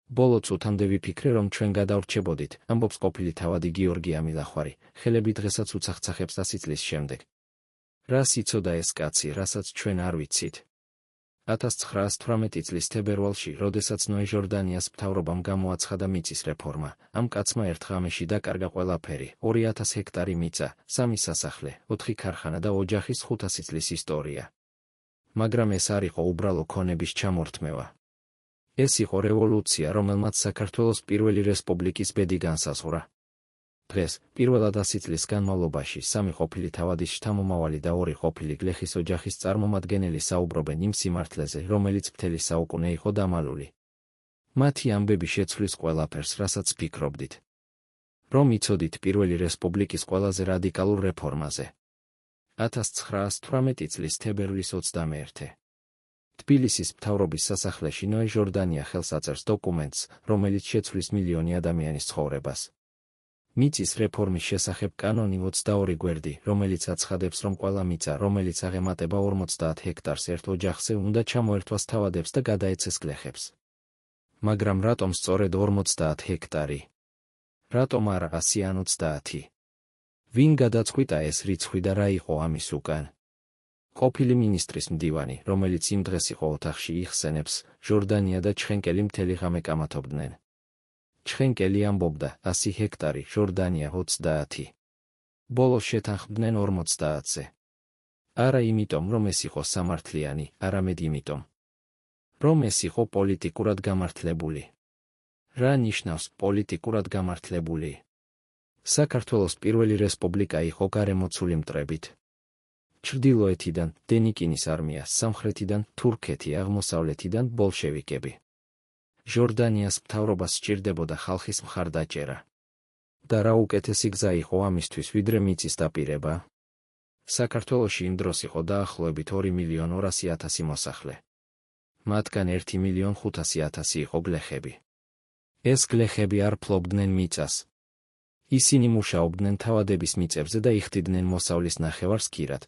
ბოლო წუთამდე ვიფიქრე, რომ ჩვენ გადავრჩებოდით, ამბობს ყოფილი თავადი გიორგი ამილახვარი, ხელები დღესაც უცახცახებს 100 წლის შემდეგ. რას იცოდა ეს კაცი, რასაც ჩვენ არ ვიცით? 1918 წლის თებერვალში, როდესაც ნოე ჟორდანიას მთავრობამ გამოაცხადა მიწის რეფორმა, ამ კაცმა ერთ ღამეში დაკარგა ყველაფერი: 2000 ჰექტარი მიწა, 3 სასახლე, 4 ქარხანა და ოჯახის 500 წლის ისტორია. მაგრამ ეს არ იყო უბრალო ქონების ჩამორთმევა. ეს იყო რევოლუცია, რომელმაც საქართველოს პირველი რესპუბლიკის ბედი განსაზღვრა. დღეს, პირველად 100 წლის განმავლობაში, 3 ყოფილი თავადის შთამომავალი და 2 ყოფილი გლეხის ოჯახის წარმომადგენელი საუბრობენ იმ სიმართლეზე, რომელიც მთელი საუკუნე იყო დამალული. მათი ამბები შეცვლის ყველაფერს, რასაც ფიქრობდით. რომ იცოდით პირველი რესპუბლიკის ყველაზე რადიკალურ რეფორმაზე. 1918 წლის თებერვლის 21. თბილისის მთავრობის სასახლეში ნოე ჟორდანია ხელს აწერს დოკუმენტს, რომელიც შეცვლის მილიონი ადამიანის ცხოვრებას. მიწის რეფორმის შესახებ კანონი 22 გვერდი, რომელიც აცხადებს, რომ ყველა მიწა, რომელიც აღემატება 50 ჰექტარს ერთ ოჯახზე, უნდა ჩამოერთვას თავადებს და გადაეცეს გლეხებს. მაგრამ რატომ სწორედ 50 ჰექტარი? რატომ არა 100 ან 30? ვინ გადაწყვიტა ეს რიცხვი და რა იყო ამის უკან? ყოფილი მინისტრის მდივანი, რომელიც იმ დღეს იყო ოთახში იხსენებს, ჟორდანია და ჩხენკელი მთელი ღამე კამათობდნენ. ჩხენკელი ამბობდა 100 ჰექტარი, ჟორდანია 30. ბოლოს შეთანხმდნენ 50-ზე. არა იმიტომ, რომ ეს იყო სამართლიანი, არამედ იმიტომ, რომ ეს იყო პოლიტიკურად გამართლებული. რა ნიშნავს პოლიტიკურად გამართლებული? საქართველოს პირველი რესპუბლიკა იყო გარემოცული მტრებით. ჩრდილოეთიდან დენიკინის არმია, სამხრეთიდან თურქეთი, აღმოსავლეთიდან ბოლშევიკები. ჟორდანიას მთავრობას სჭირდებოდა ხალხის მხარდაჭერა. და რა უკეთესი გზა იყო ამისთვის, ვიდრე მიწის დაპირება? საქართველოში იმ დროს იყო დაახლოებით 2.200.000 მოსახლე. მათგან 1.500.000 იყო გლეხები. ეს გლეხები არ ფლობდნენ მიწას. ისინი მუშაობდნენ თავადების მიწებზე და იხდიდნენ მოსავლის ნახევარს ქირად.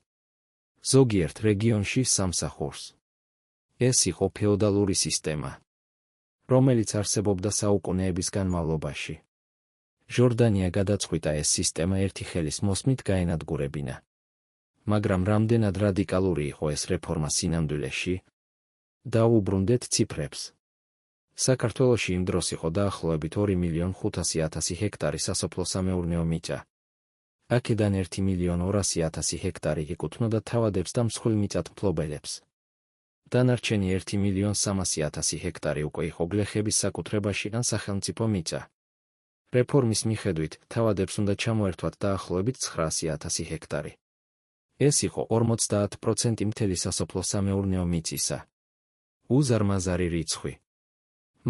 ზოგიერთ რეგიონში სამსახურს. ეს იყო ფეოდალური სისტემა, რომელიც არსებობდა საუკუნეების განმავლობაში. ჟორდანია გადაწყვიტა ეს სისტემა ერთი ხელის მოსმით გაენადგურებინა. მაგრამ რამდენად რადიკალური იყო ეს რეფორმა სინამდვილეში? დაუბრუნდეთ ციფრებს. საქართველოში იმ დროს იყო დაახლოებით 2.500.000 ჰექტარი სასოფლო-სამეურნეო მიწა. აქედან 1.200.000 ჰექტარი ეკუთვნოდა თავადებს და მსხვილ მიწათმფლობელებს. დანარჩენი 1.300.000 ჰექტარი უკვე იყო გლეხების საკუთრებაში ან სახელმწიფო მიწა. რეფორმის მიხედვით, თავადებს უნდა ჩამოერთვათ დაახლოებით 900.000 ჰექტარი. ეს იყო 50% მთელი სასოფლო-სამეურნეო მიწისა. უზარმაზარი რიცხვი.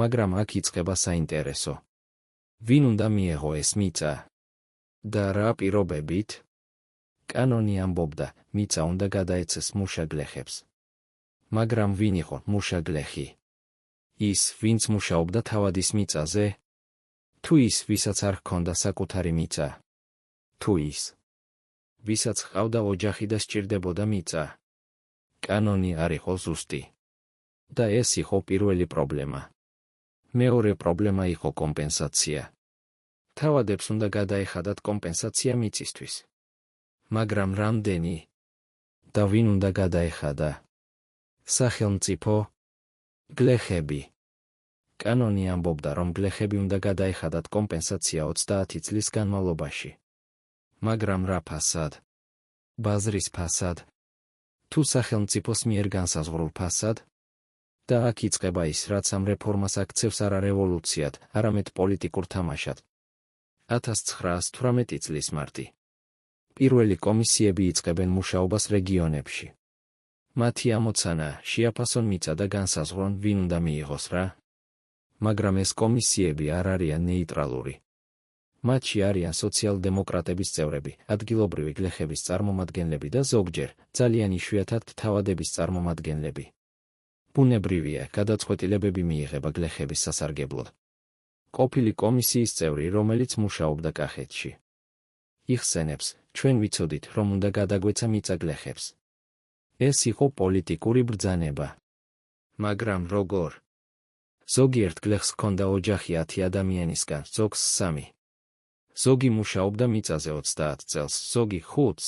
მაგრამ აქ იწყება საინტერესო. ვინ უნდა მიეღო ეს მიწა? და რა პირობებით? კანონი ამბობდა, მიწა უნდა გადაეცეს მუშა გლეხებს. მაგრამ ვინ იყო მუშა გლეხი? ის, ვინც მუშაობდა თავადის მიწაზე? თუ ის, ვისაც არ ჰქონდა საკუთარი მიწა? თუ ის, ვისაც ჰყავდა ოჯახი და სჭირდებოდა მიწა? კანონი არ იყო ზუსტი. და ეს იყო პირველი პრობლემა. მეორე პრობლემა იყო კომპენსაცია. თავადებს უნდა გადაეხადათ კომპენსაცია მიწისთვის. მაგრამ რამდენი? და ვინ უნდა გადაეხადა? სახელმწიფო? გლეხები? კანონი ამბობდა, რომ გლეხები უნდა გადაეხადათ კომპენსაცია 30 წლის განმავლობაში. მაგრამ რა ფასად? ბაზრის ფასად? თუ სახელმწიფოს მიერ განსაზღვრულ ფასად? და აქ იწყება ის, რაც ამ რეფორმას აქცევს არა რევოლუციად, არამედ პოლიტიკურ თამაშად. 1918 წლის მარტი. პირველი კომისიები იწყებენ მუშაობას რეგიონებში. მათი ამოცანაა, შეაფასონ მიწა და განსაზღვრონ, ვინ უნდა მიიღოს რა. მაგრამ ეს კომისიები არ არიან ნეიტრალური. მათში არიან სოციალ-დემოკრატების წევრები, ადგილობრივი გლეხების წარმომადგენლები და ზოგჯერ, ძალიან იშვიათად თავადების წარმომადგენლები. ბუნებრივია, გადაწყვეტილებები მიიღება გლეხების სასარგებლოდ. ყოფილი კომისიის წევრი, რომელიც მუშაობდა კახეთში, იხსენებს, ჩვენ ვიცოდით, რომ უნდა გადაგვეცა მიწა გლეხებს. ეს იყო პოლიტიკური ბრძანება. მაგრამ როგორ? ზოგიერთ გლეხს ჰქონდა ოჯახი 10 ადამიანისგან, ზოგს 3. ზოგი მუშაობდა მიწაზე 30 წელს, ზოგი 5-ს.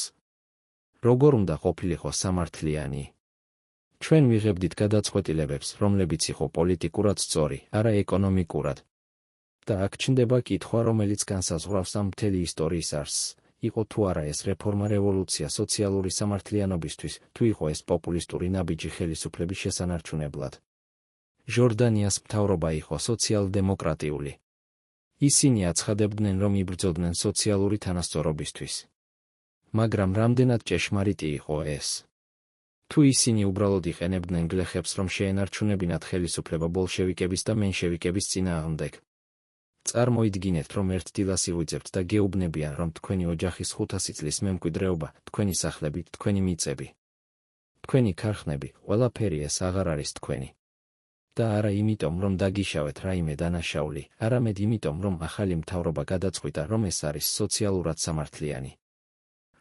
როგორ უნდა ყოფილიყო სამართლიანი? ჩვენ ვიღებდით გადაწყვეტილებებს, რომლებიც იყო პოლიტიკურად სწორი, არა ეკონომიკურად. და აქ ჩნდება კითხვა, რომელიც განსაზღვრავს ამ მთელი ისტორიის არსს. იყო თუ არა ეს რეფორმა რევოლუცია სოციალური სამართლიანობისთვის, თუ იყო ეს პოპულისტური ნაბიჯი ხელისუფლების შესანარჩუნებლად. ჟორდანიას მთავრობა იყო სოციალ-დემოკრატიული. ისინი აცხადებდნენ, რომ იბრძოდნენ სოციალური თანასწორობისთვის. მაგრამ რამდენად ჭეშმარიტი იყო ეს? თუ ისინი უბრალოდ იყენებდნენ გლეხებს, რომ შეენარჩუნებინათ ხელისუფლება ბოლშევიკების და მენშევიკების წინააღმდეგ. წარმოიდგინეთ, რომ ერთ დილას ივიძებთ და გეუბნებიან, რომ თქვენი ოჯახის 500 წლის მემკვიდრეობა, თქვენი სახლები, თქვენი მიწები, თქვენი ქარხნები, ყველაფერი ეს აღარ არის თქვენი. და არა იმიტომ, რომ დაგიშავეთ რაიმე დანაშაული, არამედ იმიტომ, რომ ახალი მთავრობა გადაწყვიტა, რომ ეს არის სოციალურად სამართლიანი.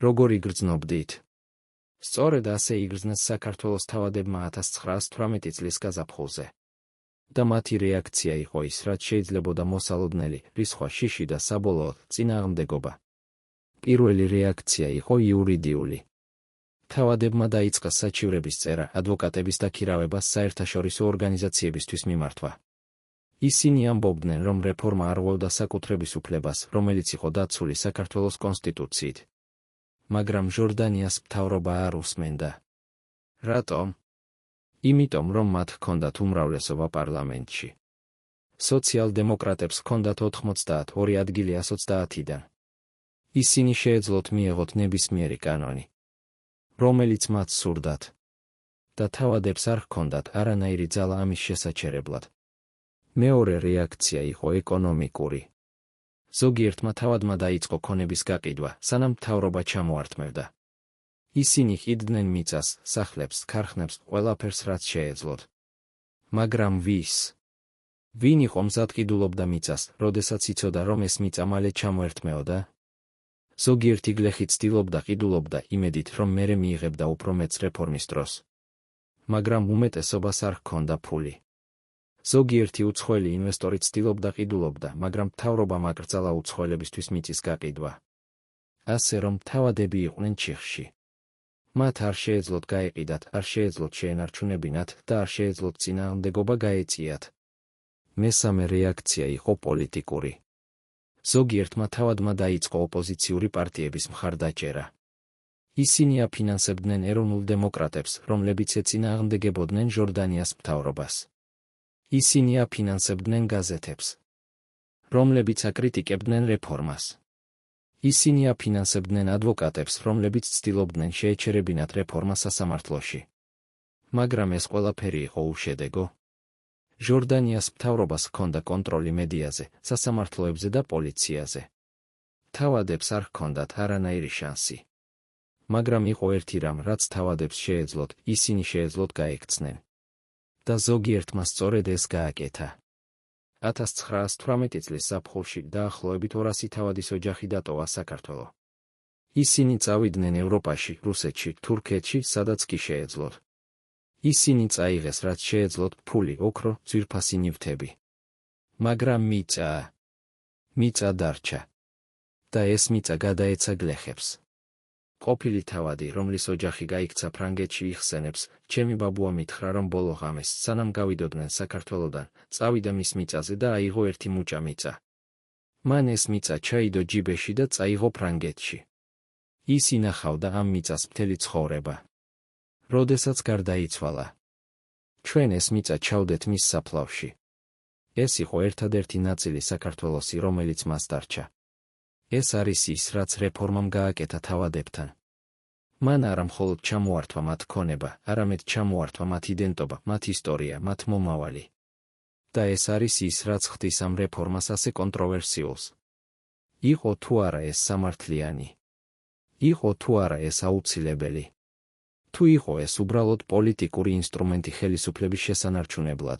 როგორ იგრძნობდით? სწორედ ასე იგრძნეს საქართველოს თავადებმა 1918 წლის გაზაფხულზე. და მათი რეაქცია იყო ის, რაც შეიძლებოდა მოსალოდნელი, რისხვა შიში და საბოლოოდ წინააღმდეგობა. პირველი რეაქცია იყო იურიდიული. თავადებმა დაიწყა საჩივრების წერა, ადვოკატების დაქირავება საერთაშორისო ორგანიზაციებისთვის მიმართვა. ისინი ამბობდნენ, რომ რეფორმა არ ღვევდა საკუთრების უფლებას, რომელიც იყო დაცული საქართველოს კონსტიტუციით. მაგრამ ჟორდანიას მთავრობა არ უსმენდა. რატომ? იმიტომ, რომ მათ ჰქონდათ უმრავლესობა პარლამენტში. სოციალ-დემოკრატებს ჰქონდათ 92 ადგილი 130-დან. ისინი შეეძლოთ მიეღოთ ნებისმიერი კანონი, რომელიც მათ სურდათ. და თავადებს არ ჰქონდათ არანაირი ძალა ამის შესაჩერებლად. მეორე რეაქცია იყო ეკონომიკური. ზოგიერთმა თავადმა დაიწყო ქონების გაყიდვა, სანამ მთავრობა ჩამოართმევდა. ისინი ყიდდნენ მიწას, სახლებს, ქარხნებს, ყველაფერს, რაც შეეძლოთ. მაგრამ ვის? ვინ იყო მზად ყიდულობდა მიწას, როდესაც იცოდა, რომ ეს მიწა მალე ჩამოერთმეოდა? ზოგიერთი გლეხი ცდილობდა ყიდულობდა იმედით, რომ მერე მიიღებდა უფრო მეც რეფორმის დროს. მაგრამ უმეტესობას არ ჰქონდა ფული. ზოგიერთი უცხოელი ინვესტორი ცდილობდა ყიდულობდა, მაგრამ მთავრობამ აკრძალა უცხოელებისთვის მიწის გაყიდვა. ასე რომ თავადები იყვნენ ჩიხში. მათ არ შეეძლოთ გაეყიდათ, არ შეეძლოთ შეენარჩუნებინათ და არ შეეძლოთ წინააღმდეგობა გაეწიათ. მესამე რეაქცია იყო პოლიტიკური. ზოგიერთმა თავადმა დაიწყო ოპოზიციური პარტიების მხარდაჭერა. ისინი აფინანსებდნენ ეროვნულ დემოკრატებს, რომლებიც ეწინააღმდეგებოდნენ ჟორდანიას მთავრობას. ისინი აფინანსებდნენ გაზეთებს, რომლებიც აკრიტიკებდნენ რეფორმას. ისინი აფინანსებდნენ ადვოკატებს, რომლებიც ცდილობდნენ შეეჩერებინათ რეფორმა სასამართლოში. მაგრამ ეს ყველაფერი იყო უშედეგო. ჟორდანიას მთავრობას ჰქონდა კონტროლი მედიაზე, სასამართლოებზე და პოლიციაზე. თავადებს არ ჰქონდათ არანაირი შანსი. მაგრამ იყო ერთი რამ, რაც თავადებს შეეძლოთ, ისინი შეეძლოთ გაექცნენ. და ზოგიერთმა სწორედ ეს გააკეთა. 1918 წლის ზაფხულში დაახლოებით 200 თავადის ოჯახი დატოვა საქართველო. ისინი წავიდნენ ევროპაში, რუსეთში, თურქეთში, სადაც კი შეეძლოთ. ისინი წაიღეს, რაც შეეძლოთ, ფული, ოქრო, ძვირფასი ნივთები. მაგრამ მიწა დარჩა. და ეს მიწა გადაეცა გლეხებს. ყოფილი თავადი, რომლის ოჯახი გაიქცა ფრანგეთში იხსენებს, ჩემი ბაბუა მითხრა, რომ ბოლო ღამეს, სანამ გავიდოდნენ საქართველოდან, წავიდა მის მიწაზე და აიღო ერთი მუჭა მიწა. მან ეს მიწა ჩაიდო ჯიბეში და წაიღო ფრანგეთში. ის ინახავდა ამ მიწას მთელი ცხოვრება. როდესაც გარდაიცვალა, ჩვენ ეს მიწა ჩავდეთ მის საფლავში. ეს იყო ერთადერთი ნაწილი საქართველოსი, რომელიც მას დარჩა. ეს არის ის, რაც რეფორმამ გააკეთა თავადებთან. მან არა მხოლოდ ჩამოართვა მათ ქონება, არამედ ჩამოართვა მათ იდენტობა, მათ ისტორია, მათ მომავალი. და ეს არის ის, რაც ხდის ამ რეფორმას ასე კონტროვერსიულს. იყო თუ არა ეს სამართლიანი? იყო თუ არა ეს აუცილებელი? თუ იყო ეს უბრალოდ პოლიტიკური ინსტრუმენტი ხელისუფლების შესანარჩუნებლად?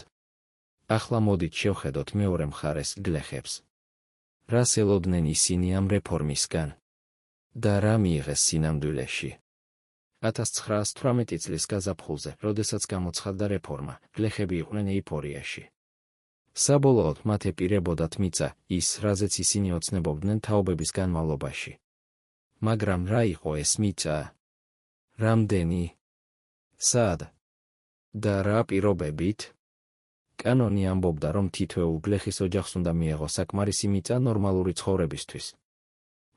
ახლა მოდით შევხედოთ მეორე მხარეს, გლეხებს. რას ელოდნენ ისინი ამ რეფორმისგან? და რა მიიღეს სინამდვილეში? 1918 წლის გაზაფხულზე, როდესაც გამოცხადდა რეფორმა, გლეხები იყვნენ ეიფორიაში. საბოლოოდ მათ ეპირებოდათ მიწა, ის, რაზეც ისინი ოცნებობდნენ თაობების განმავლობაში. მაგრამ რა იყო ეს მიწა? რამდენი? სად? და რა პირობებით? კანონი ამბობდა, რომ თითოეულ გლეხის ოჯახს უნდა მიეღოს საკმარისი მიწა ნორმალური ცხოვრებისთვის.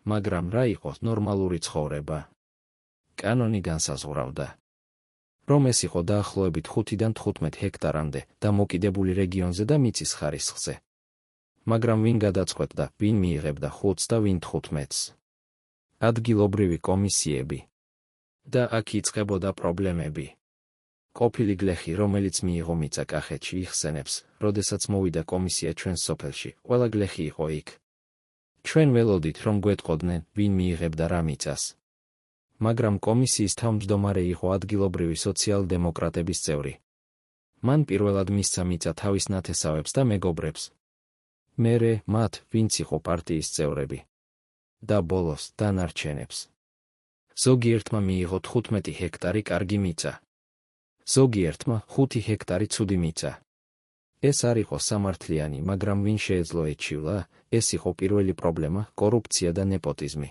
მაგრამ რა იყო ნორმალური ცხოვრება? კანონი განსაზღვრავდა, რომ ეს იყო დაახლოებით 5-დან 15 ჰექტარამდე და მოკიდებული რეგიონზე და მიწის ხარისხზე. მაგრამ ვინ გადაწყვეტდა, ვინ მიიღებდა 5-ს და ვინ 15-ს? ადგილობრივი კომისიები. და აქ იწყებოდა პრობლემები. ყოფილი გლეხი, რომელიც მიიღო მიწა კახეთში, იხსენებს, როდესაც მოვიდა კომისია ჩვენს სოფელში, ყველა გლეხი იყო იქ. ჩვენ ველოდით, რომ გვეტყოდნენ, ვინ მიიღებდა რა მიწას. მაგრამ კომისიის თავმჯდომარე იყო ადგილობრივი სოციალ-დემოკრატების წევრი. მან პირველად მისცა მიწა თავის ნათესავებს და მეგობრებს. მერე მათ, ვინც იყო პარტიის წევრები. და ბოლოს დანარჩენებს. ზოგიერთმა მიიღო 15 ჰექტარი კარგი მიწა. ზოგიერთმა 5 ჰექტარი ცუდი მიწა. ეს არ იყო სამართლიანი, მაგრამ ვინ შეეძლო ეჩივლა, ეს იყო პირველი პრობლემა, კორუფცია და ნეპოტიზმი.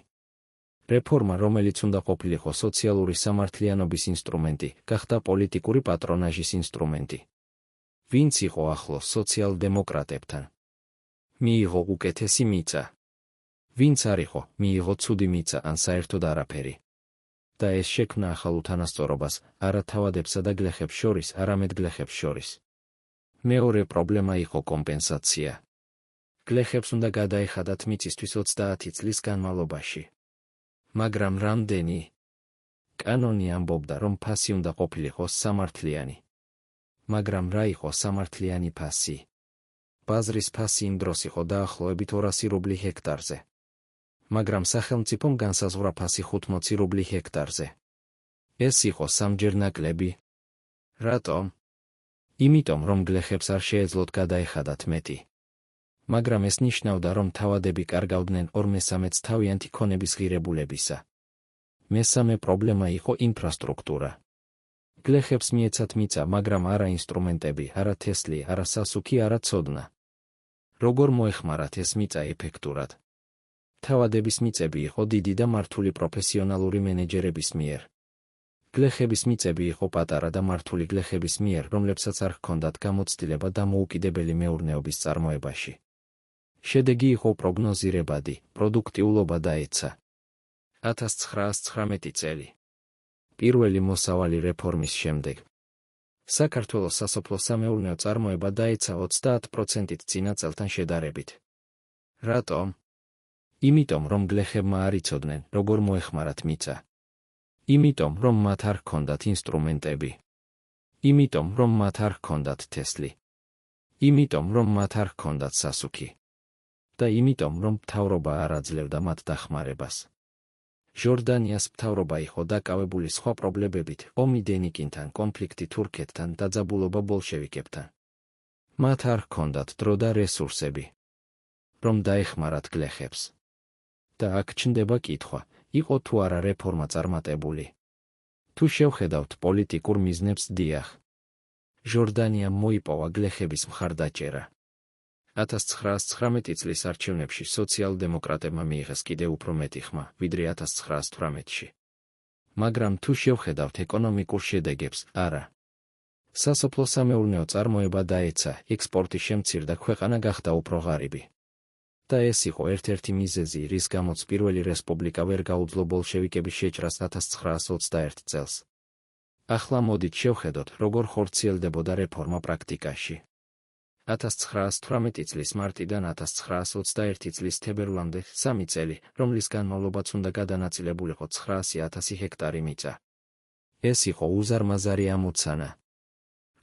რეფორმა, რომელიც უნდა ყოფილიყო სოციალური სამართლიანობის ინსტრუმენტი, გახდა პოლიტიკური პატრონაჟის ინსტრუმენტი. ვინც იყო ახლოს სოციალ-დემოკრატებთან? მიიღო უკეთესი მიწა. ვინც არ იყო, მიიღო ცუდი მიწა ან საერთოდ არაფერი. და ეს შექმნა ახალ უთანასწორობას, არა თავადებსა და გლეხებს შორის, არამედ გლეხებს შორის. მეორე პრობლემა იყო კომპენსაცია. გლეხებს უნდა გადაეხადათ მიწისთვის 30 წლის განმავლობაში. მაგრამ რამდენი? კანონი ამბობდა, რომ ფასი უნდა ყოფილიყო სამართლიანი. მაგრამ რა იყო სამართლიანი ფასი? ბაზრის ფასი იმ დროს იყო დაახლოებით 200 რუბლი ჰექტარზე. მაგრამ სახელმწიფომ განსაზღვრა ფასი 80 რუბლი ჰექტარზე. ეს იყო სამჯერ ნაკლები. რატომ? იმიტომ, რომ გლეხებს არ შეეძლოთ გადაეხადათ მეტი. მაგრამ ეს ნიშნავდა, რომ თავადები კარგავდნენ 2/3-ს თავიანთი ქონების ღირებულებისა. მესამე პრობლემა იყო ინფრასტრუქტურა. გლეხებს მიეცათ მიწა, მაგრამ არა ინსტრუმენტები, არა თესლი, არა სასუქი, არა ცოდნა. როგორ მოეხმარათ ეს მიწა ეფექტურად? თავადების მიწები იყო დიდი და მართული პროფესიონალური მენეჯერების მიერ. გლეხების მიწები იყო პატარა და მართული გლეხების მიერ, რომლებსაც არ ჰქონდათ გამოცდილება დამოუკიდებელი მეურნეობის წარმოებაში. შედეგი იყო პროგნოზირებადი, პროდუქტიულობა დაეცა. 1919 წელი. პირველი მოსავალი რეფორმის შემდეგ. საქართველოს სასოფლო-სამეურნეო წარმოება დაეცა 30%-ით წინა წელთან შედარებით. რატომ? იმიტომ, რომ გლეხებმა არ იცოდნენ, როგორ მოეხმარათ მიწა. იმიტომ, რომ მათ არ ჰქონდათ ინსტრუმენტები. იმიტომ, რომ მათ არ ჰქონდათ თესლი. იმიტომ, რომ მათ არ ჰქონდათ სასუქი. და იმიტომ, რომ მთავრობა არ აძლევდა მათ დახმარებას. ჟორდანიას მთავრობა იყო დაკავებული სხვა პრობლემებით, ომი დენიკინთან, კონფლიქტი თურქეთთან, დაძაბულობა ბოლშევიკებთან. მათ არ ჰქონდათ დრო და რესურსები, რომ დაეხმარათ გლეხებს. და აქ ჩნდება კითხვა, იყო თუ არა რეფორმა წარმატებული. თუ შევხედავთ პოლიტიკურ მიზნებს, დიახ. ჟორდანიამ მოიპოვა გლეხების მხარდაჭერა. 1919 წლის არჩევნებში სოციალ-დემოკრატებმა მიიღეს კიდევ უფრო მეტი ხმა, ვიდრე 1918-ში. მაგრამ თუ შევხედავთ ეკონომიკურ შედეგებს, არა. სასოფლო-სამეურნეო წარმოება დაეცა, ექსპორტი შემცირდა, ქვეყანა გახდა უფრო ღარიბი. და ეს იყო ერთ-ერთი მიზეზი, რის გამოც პირველი რესპუბლიკა ვერ გაუძლო ბოლშევიკების შეჭრას 1921 წელს. ახლა მოდით შევხედოთ, როგორ ხორციელდებოდა რეფორმა პრაქტიკაში. 1918 წლის მარტიდან 1921 წლის თებერვლამდე 3 წელი, რომლის განმავლობაც უნდა გადანაწილებულიყო 900.000 ჰექტარი მიწა. ეს იყო უზარმაზარი ამოცანა.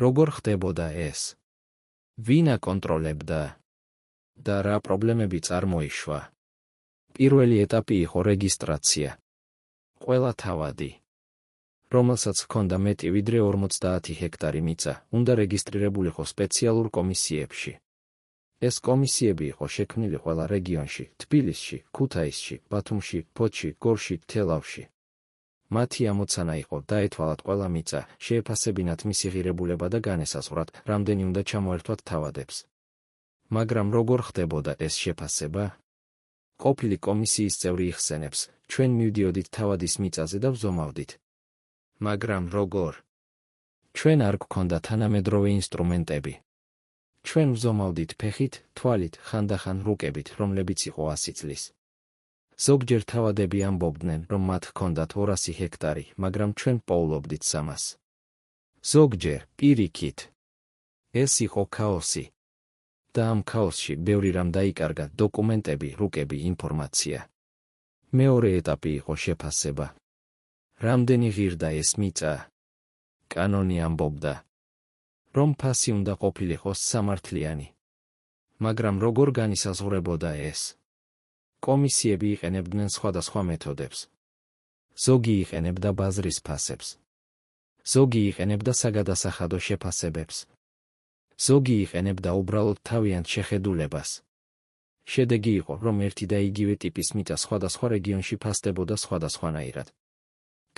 როგორ ხდებოდა ეს? ვინ აკონტროლებდა? და რა პრობლემები წარმოიშვა? პირველი ეტაპი იყო რეგისტრაცია. ყველა თავადი, რომელსაც ჰქონდა მეტი ვიდრე 50 ჰექტარი მიწა, უნდა რეგისტრირებულიყო სპეციალურ კომისიებში. ეს კომისიები იყო შექმნილი ყველა რეგიონში, თბილისში, ქუთაისში, ბათუმში, ფოთში, გორში, თელავში. მათი ამოცანა იყო დაეთვალათ ყველა მიწა, შეეფასებინათ მისი ღირებულება და განესაზღვრათ, რამდენი უნდა ჩამოერთვათ თავადებს. მაგრამ როგორ ხდებოდა ეს შეფასება? ყოფილი კომისიის წევრი იხსენებს, ჩვენ მივდიოდით თავადის მიწაზე და ვზომავდით. მაგრამ როგორ? ჩვენ არ გვქონდა თანამედროვე ინსტრუმენტები. ჩვენ ვზომავდით ფეხით, თვალით, ხანდახან რუკებით, რომლებიც იყო 100 წლის. ზოგჯერ თავადები ამბობდნენ, რომ მათ ჰქონდათ 200 ჰექტარი, მაგრამ ჩვენ პოულობდით 300. ზოგჯერ, პირიქით. ეს იყო ქაოსი. და ამ ქაოსში ბევრი რამ დაიკარგა: დოკუმენტები, რუკები, ინფორმაცია. მეორე ეტაპი იყო შეფასება. რამდენი ღირდა ეს მიწა? კანონი ამბობდა, რომ ფასი უნდა ყოფილიყო სამართლიანი. მაგრამ როგორ განისაზღვრებოდა ეს? კომისიები იყენებდნენ სხვადასხვა მეთოდებს. ზოგი იყენებდა ბაზრის ფასებს. ზოგი იყენებდა საგადასახადო შეფასებებს. ზოგი იყენებდა უბრალოდ თავიანთ შეხედულებას. შედეგი იყო, რომ ერთი და იგივე ტიპის მიწა სხვადასხვა რეგიონში ფასდებოდა სხვადასხვანაირად.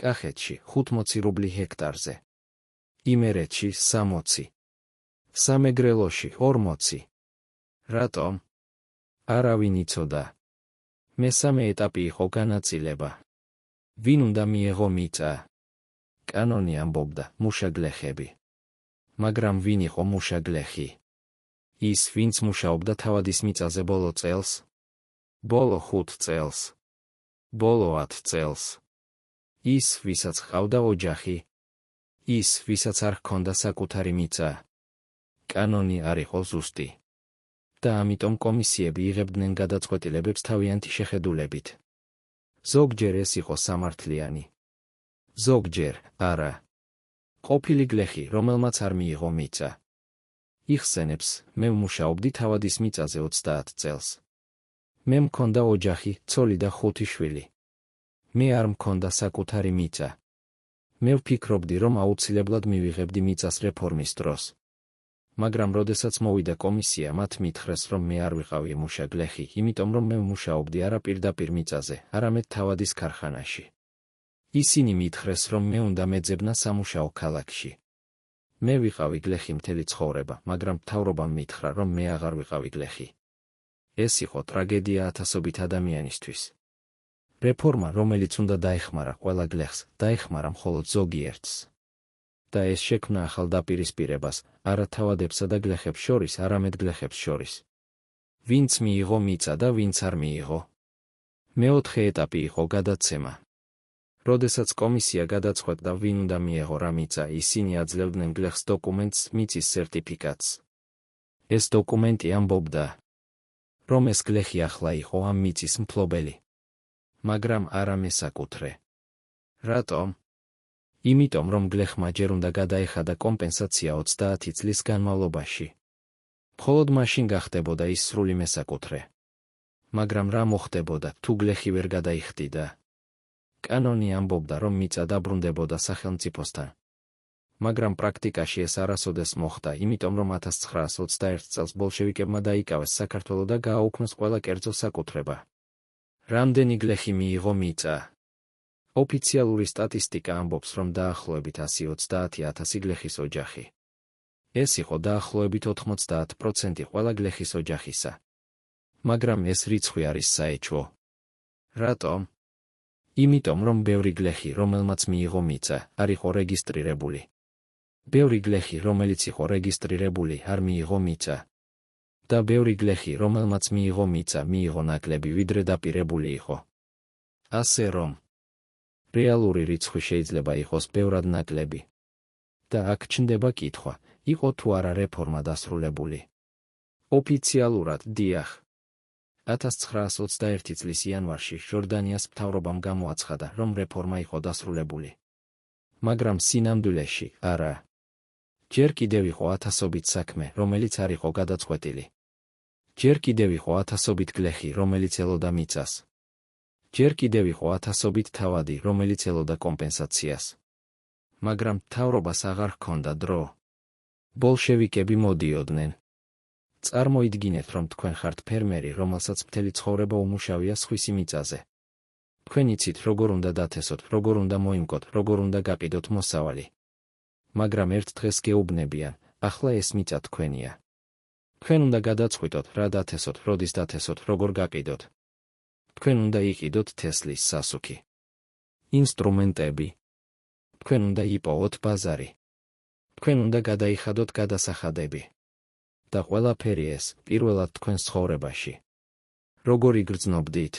კახეთში 80 რუბლი ჰექტარზე. იმერეთში 60. სამეგრელოში 40. რატომ? არავინ იცოდა. მესამე ეტაპი იყო განაწილება. ვინ უნდა მიეღო მიწა? კანონი ამბობდა, მუშაგლეხები. მაგრამ ვინ იყო მუშაგლეხი? ის, ვინც მუშაობდა თავადის მიწაზე ბოლო წელს? ბოლო 5 წელს? ბოლო 10 წელს? ის, ვისაც ჰყავდა ოჯახი? ის, ვისაც არ ჰქონდა საკუთარი მიწა? კანონი არ იყო ზუსტი. და ამიტომ კომისიები იღებდნენ გადაწყვეტილებებს თავიანთი შეხედულებით. ზოგჯერ ეს იყო სამართლიანი. ზოგჯერ არა. ყოფილი გლეხი, რომელმაც არ მიიღო მიწა. იხსენებს, მე ვმუშაობდი თავადის მიწაზე 30 წელს. მე მქონდა ოჯახი, ცოლი და 5 შვილი. მე არ მქონდა საკუთარი მიწა. მე ვფიქრობდი, რომ აუცილებლად მივიღებდი მიწას რეფორმის დროს. მაგრამ როდესაც მოვიდა კომისია, მათ მითხრეს, რომ მე არ ვიყავი მუშაგლეხი, იმიტომ რომ მე ვმუშაობდი არა პირდაპირ მიწაზე, არამედ თავადის ქარხანაში. ისინი მითხრეს, რომ მე უნდა მეძებნა სამუშაო ქალაქში. მე ვიყავი გლეხი მთელი ცხოვრება, მაგრამ მთავრობამ მითხრა, რომ მე აღარ ვიყავი გლეხი. ეს იყო ტრაგედია ათასობით ადამიანისთვის. რეფორმა, რომელიც უნდა დაეხმარა ყველა გლეხს, დაეხმარა მხოლოდ ზოგიერთს. და ეს შექმნა ახალ დაპირისპირებას, არა თავადებსა და გლეხებს შორის, არამედ გლეხებს შორის. ვინც მიიღო მიწა და ვინც არ მიიღო. მეოთხე ეტაპი იყო გადაცემა. როდესაც კომისია გადაწყვეტდა, ვინ უნდა მიეღო რა მიწა, ისინი აძლევდნენ გლეხს დოკუმენტს, მიწის სერტიფიკატს. ეს დოკუმენტი ამბობდა, რომ ეს გლეხი ახლა იყო ამ მიწის მფლობელი. მაგრამ არა მესაკუთრე. რატომ? იმიტომ რომ გლეხმა ჯერ უნდა გადაეხადა კომპენსაცია 30 წლის განმავლობაში. მხოლოდ მაშინ გახდებოდა ის სრული მესაკუთრე. მაგრამ რა მოხდებოდა, თუ გლეხი ვერ გადაიხდიდა? კანონი ამბობდა, რომ მიწა დაბრუნდებოდა სახელმწიფოსთან. მაგრამ პრაქტიკაში ეს არასოდეს მოხდა, იმიტომ რომ 1921 წელს ბოლშევიკებმა დაიკავეს საქართველო და გააუქმეს ყველა კერძო საკუთრება. რამდენი გლეხი მიიღო მიწა? ოფიციალური სტატისტიკა ამბობს, რომ დაახლოებით 130,000 გლეხის ოჯახი. ეს იყო დაახლოებით 90% ყველა გლეხის ოჯახისა. მაგრამ ეს რიცხვი არის საეჭვო. რატომ? იმიტომ რომ ბევრი გლეხი, რომელმაც მიიღო მიწა, არ იყო რეგისტრირებული. ბევრი გლეხი, რომელიც იყო რეგისტრირებული, არ მიიღო მიწა. და ბევრი გლეხი, რომელმაც მიიღო მიწა, მიიღო ნაკლები, ვიდრე დაპირებული იყო. ასე რომ, რეალური რიცხვი შეიძლება იყოს ბევრად ნაკლები. და აქ ჩნდება კითხვა, იყო თუ არა რეფორმა დასრულებული. ოფიციალურად, დიახ. 1921 წლის იანვარში ჟორდანიას მთავრობამ გამოაცხადა, რომ რეფორმა იყო დასრულებული. მაგრამ სინამდვილეში, არა. ჯერ კიდევ იყო ათასობით საქმე, რომელიც არ იყო გადაწყვეტილი. ჯერ კიდევ იყო ათასობით გლეხი, რომელიც ელოდა მიწას. ჯერ კიდევ იყო ათასობით თავადი, რომელიც ელოდა კომპენსაციას. მაგრამ მთავრობას აღარ ჰქონდა დრო. ბოლშევიკები მოდიოდნენ. წარმოიდგინეთ, რომ თქვენ ხართ ფერმერი, რომელსაც მთელი ცხოვრება უმუშავია სხვისი მიწაზე. თქვენ იცით, როგორ უნდა დათესოთ, როგორ უნდა მოიმკოთ, როგორ უნდა გაყიდოთ მოსავალი. მაგრამ ერთ დღეს გეუბნებიან, ახლა ეს მიწა თქვენია. თქვენ უნდა გადაწყვიტოთ, რა დათესოთ, როდის დათესოთ, როგორ გაყიდოთ. თქვენ უნდა იყიდოთ თესლის სასუქი. ინსტრუმენტები. თქვენ უნდა იპოვოთ ბაზარი. თქვენ უნდა გადაიხადოთ გადასახადები. და ყველაფერი ეს პირველად თქვენს ცხოვრებაში. როგორ იგრძნობდით?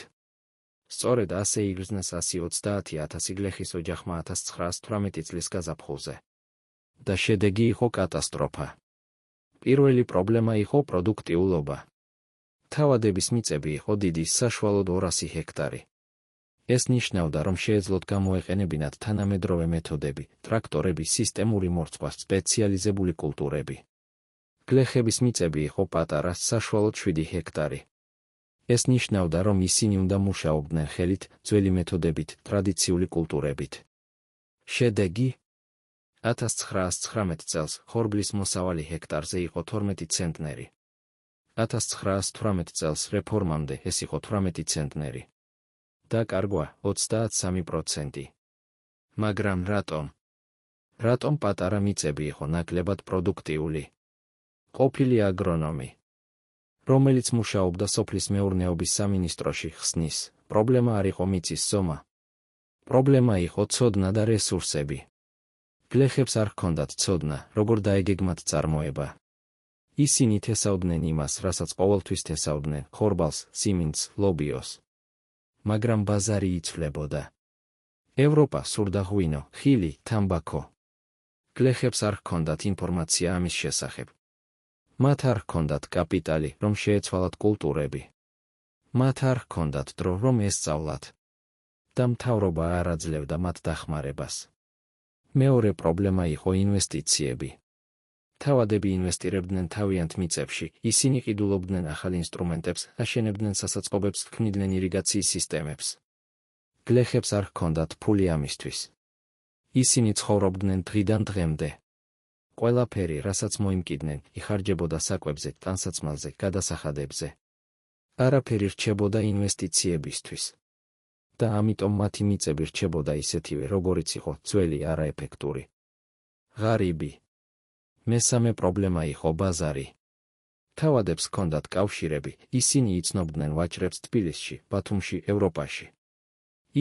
სწორედ ასე იგრძნეს 130,000 გლეხის ოჯახმა 1918 წლის გაზაფხულზე. და შედეგი იყო კატასტროფა. პირველი პრობლემა იყო პროდუქტიულობა. თავადების მიწები იყო დიდი, საშუალოდ 200 ჰექტარი. ეს ნიშნავდა, რომ შეეძლოთ გამოეყენებინათ თანამედროვე მეთოდები, ტრაქტორები, სისტემური მორცვა, სპეციალიზებული კულტურები. გლეხების მიწები იყო პატარა, საშუალოდ 7 ჰექტარი. ეს ნიშნავდა, რომ ისინი უნდა მუშაობდნენ ხელით, ძველი მეთოდებით, ტრადიციული კულტურებით. შედეგი 1919 წელს ხორბლის მოსავალი ჰექტარზე იყო 12 ცენტნერი. 1918 წელს რეფორმამდე ეს იყო 18 ცენტნერი. დაკარგვა 33%. მაგრამ რატომ? რატომ პატარა მიწები იყო ნაკლებად პროდუქტიული? ყოფილი აგრონომი, რომელიც მუშაობდა სოფლის მეურნეობის სამინისტროში, ხსნის, პრობლემა არ იყო მიწის ზომა. პრობლემა იყო ცოდნა და რესურსები. გლეხებს არ ჰქონდათ ცოდნა, როგორ დაეგეგმათ წარმოება. ისინი თესავდნენ იმას, რასაც ყოველთვის თესავდნენ, ხორბალს, სიმინდს, ლობიოს. მაგრამ ბაზარი იცვლებოდა. ევროპა სურდა ღვინო, ხილი, თამბაქო. გლეხებს არ ჰქონდათ ინფორმაცია ამის შესახებ. მათ არ ჰქონდათ კაპიტალი, რომ შეეცვალათ კულტურები. მათ არ ჰქონდათ დრო, რომ ესწავლათ. და მთავრობა არ აძლევდა მათ დახმარებას. მეორე პრობლემა იყო ინვესტიციები. თავადები ინვესტირებდნენ თავიანთ მიწებში, ისინი ყიდულობდნენ ახალ ინსტრუმენტებს, აშენებდნენ სასაწყობებს, ქმნიდნენ ირიგაციის სისტემებს. გლეხებს არ ჰქონდათ ფული ამისთვის. ისინი ცხოვრობდნენ დღიდან დღემდე. ყველაფერი, რასაც მოიმკიდნენ, იხარჯებოდა საკვებზე, ტანსაცმელზე, გადასახადებზე. არაფერი რჩებოდა ინვესტიციებისთვის. და ამიტომ მათი მიწები რჩებოდა ისეთივე, როგორიც იყო, ძველი, არაეფექტური. ღარიბი. მესამე პრობლემა იყო ბაზარი. თავადებს ჰქონდათ კავშირები, ისინი იცნობდნენ ვაჭრებს თბილისში, ბათუმში, ევროპაში.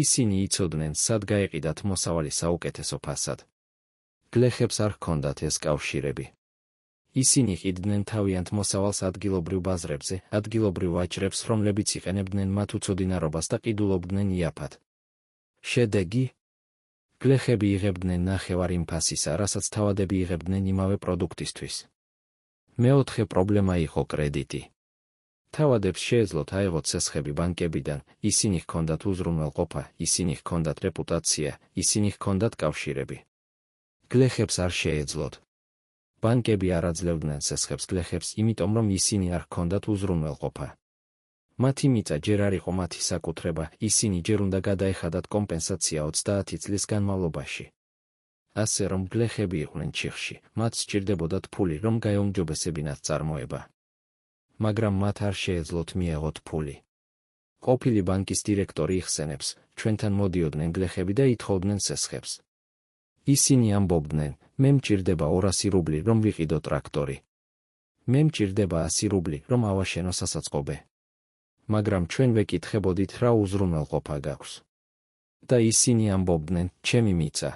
ისინი იცოდნენ, სად გაეყიდათ მოსავალი საუკეთესო ფასად. გლეხებს არ ჰქონდათ ეს კავშირები. ისინი ყიდნენ თავიანთ მოსავალს ადგილობრივ ბაზრებზე, ადგილობრივ ვაჭრებს, რომლებიც იყენებდნენ მათ უცოდინარობას და ყიდულობდნენ იაფად. შედეგი გლეხები იღებდნენ ნახევარ იმ ფასისა, რასაც თავადები იღებდნენ იმავე პროდუქტისთვის. მეოთხე პრობლემა იყო კრედიტი. თავადებს შეეძლოთ აეღოთ სესხები ბანკებიდან, ისინი ჰქონდათ უზრუნველყოფა, ისინი ჰქონდათ რეპუტაცია, ისინი ჰქონდათ კავშირები. გლეხებს არ შეეძლოთ. ბანკები არ აძლევდნენ სესხებს გლეხებს, იმიტომ რომ ისინი არ ჰქონდათ უზრუნველყოფა. მათი მიწა ჯერ არ იყო მათი საკუთრება, ისინი ჯერ უნდა გადაეხადათ კომპენსაცია 30 წლის განმავლობაში. ასე რომ გლეხები იყვნენ ჩიხში, მათ სჭირდებოდათ ფული, რომ გაეუმჯობესებინათ წარმოება. მაგრამ მათ არ შეეძლოთ მიეღოთ ფული. ყოფილი ბანკის დირექტორი იხსენებს, ჩვენთან მოდიოდნენ გლეხები და ითხოვდნენ სესხებს. ისინი ამბობდნენ, მე მჭირდება 200 რუბლი, რომ ვიყიდო ტრაქტორი. მე მჭირდება 100 რუბლი, რომ ავაშენო სასაწყობე. მაგრამ ჩვენ ვეკითხებოდით, რა უზრუნველყოფა გაქვს. და ისინი ამბობდნენ, ჩემი მიწა.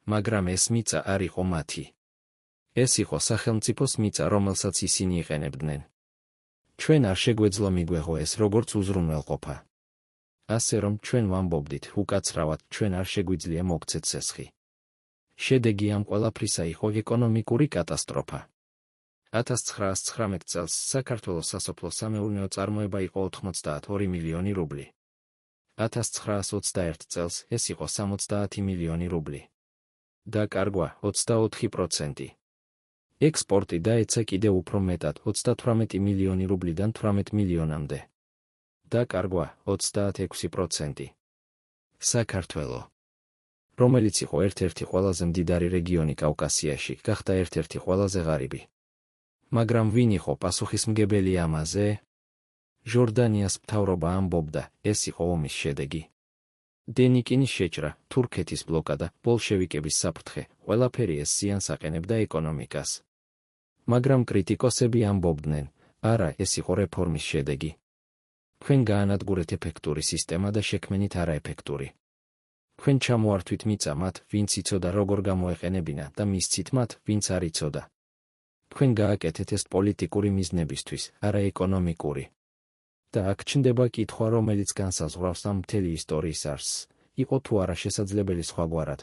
მაგრამ ეს მიწა არ იყო მათი. ეს იყო სახელმწიფოს მიწა, რომელსაც ისინი იყენებდნენ. ჩვენ არ შეგვეძლო მიგვეღო ეს როგორც უზრუნველყოფა. ასე რომ ჩვენ ვამბობდით, უკაცრავად, ჩვენ არ შეგვიძლია მოგცეთ სესხი. შედეგი ამ ყველაფრისა იყო ეკონომიკური კატასტროფა. 1919 წელს საქართველოს სასოფლო სამეურნეო წარმოება იყო 92 მილიონი რუბლი. 1921 წელს ეს იყო 70 მილიონი რუბლი. დაკარგვა 24%. ექსპორტი დაეცა კიდევ უფრო მეტად 38 მილიონი რუბლიდან 18 მილიონამდე. დაკარგვა 26%. საქართველო, რომელიც იყო ერთ-ერთი ყველაზე მდიდარი რეგიონი კავკასიაში, გახდა ერთ-ერთი ყველაზე ღარიბი. მაგრამ ვინ იყო პასუხისმგებელი ამაზე? ჟორდანიას მთავრობა ამბობდა, ეს იყო ომის შედეგი. დენიკინის შეჭრა, თურქეთის ბლოკადა, ბოლშევიკების საფრთხე, ყველაფერი ეს ზიანს აყენებდა ეკონომიკას. მაგრამ კრიტიკოსები ამბობდნენ, არა, ეს იყო რეფორმის შედეგი. Თქვენ გაანადგურეთ ეფექტური სისტემა და შექმნით არაეფექტური. Თქვენ ჩამოართვით მიწა მათ, ვინც იცოდა როგორ გამოეყენებინა და მისცით მათ, ვინც არ იცოდა. Თქვენ გააკეთეთ ეს პოლიტიკური მიზნებისთვის, არა ეკონომიკური. და აქ ჩნდება კითხვა, რომელიც განსაზღვრავს ამ მთელი ისტორიის არსს, იყო თუ არა შესაძლებელი სხვაგვარად.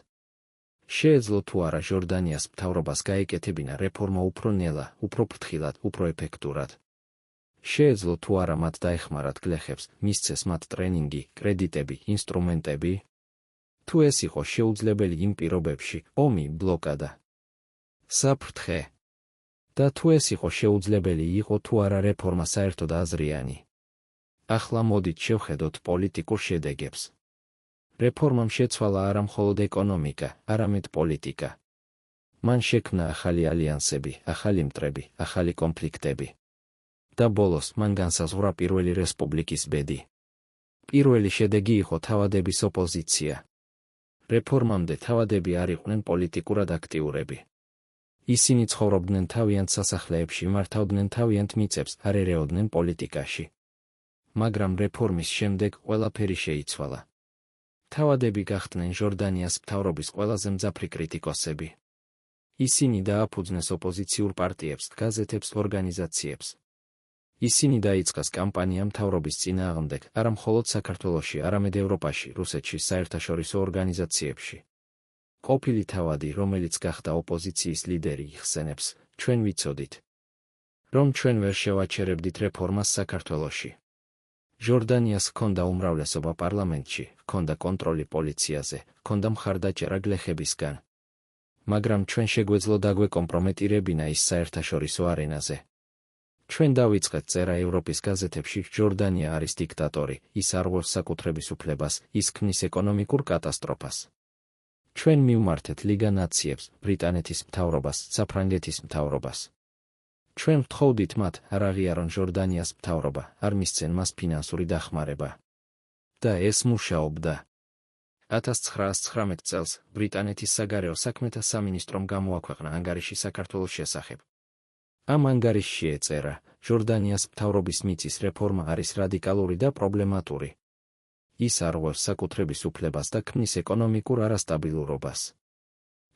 შეეძლო თუ არა ჟორდანიას მთავრობას გაეკეთებინა რეფორმა უფრო ნელა, უფრო ფრთხილად, უფრო ეფექტურად. შეეძლო თუ არა მათ დაეხმარათ გლეხებს, მისცეს მათ ტრენინგი, კრედიტები, ინსტრუმენტები? თუ ეს იყო შეუძლებელი იმ პირობებში, ომი, ბლოკადა, საფრთხე. და თუ ეს იყო შეუძლებელი, იყო თუ არა რეფორმა საერთოდ აზრიანი. ახლა მოდით შევხედოთ პოლიტიკურ შედეგებს. რეფორმამ შეცვალა არა მხოლოდ ეკონომიკა, არამედ პოლიტიკა. მან შექმნა ახალი ალიანსები, ახალი მტრები, ახალი კონფლიქტები. და ბოლოს მან განსაზღვრა პირველი რესპუბლიკის ბედი. პირველი შედეგი იყო თავადების ოპოზიცია. რეფორმამდე თავადები არ იყვნენ პოლიტიკურად აქტიურები. ისინი ცხოვრობდნენ თავიანთ სასახლეებში, მართავდნენ თავიანთ მიწებს, არ ერეოდნენ პოლიტიკაში. მაგრამ რეფორმის შემდეგ ყველაფერი შეიცვალა. თავადები გახდნენ ჟორდანიას მთავრობის ყველაზე მძაფრი კრიტიკოსები. ისინი დააფუძნეს ოპოზიციურ პარტიებს, გაზეთებს, ორგანიზაციებს. ისინი დაიწყეს კამპანია მთავრობის წინააღმდეგ, არა მხოლოდ საქართველოში, არამედ ევროპაში, რუსეთში, საერთაშორისო ორგანიზაციებში. ყოფილი თავადი, რომელიც გახდა ოპოზიციის ლიდერი, იხსენებს, ჩვენ ვიცოდით, რომ ჩვენ ვერ შევაჩერებდით რეფორმას საქართველოში. ჟორდანიას ჰქონდა უმრავლესობა პარლამენტში, ჰქონდა კონტროლი პოლიციაზე, ჰქონდა მხარდაჭერა გლეხებისგან. მაგრამ ჩვენ შეგვეძლო დაგვეკომპრომეტირებინა ის საერთაშორისო არენაზე. ჩვენ დავიწყეთ წერა ევროპის გაზეთებში, ჟორდანია არის დიქტატორი, ის არღვევს საკუთრების უფლებას, ის ქმნის ეკონომიკურ კატასტროფას. ჩვენ მივმართეთ ლიგა ნაციებს, ბრიტანეთის მთავრობას, საფრანგეთის მთავრობას. ჩვენ ვთხოვდით მათ, არ აღიარონ ჟორდანიას მთავრობა, არ მისცენ მას ფინანსური დახმარება. და ეს მუშაობდა. 1919 წელს ბრიტანეთის საგარეო საქმეთა სამინისტრომ გამოაქვეყნა ანგარიში საქართველოს შესახებ. ამ ანგარიშში ეწერა, ჟორდანიას მთავრობის მიწის რეფორმა არის რადიკალური და პრობლემატური. ის არღვევს საკუთრების უფლებას და ქმნის ეკონომიკურ არასტაბილურობას.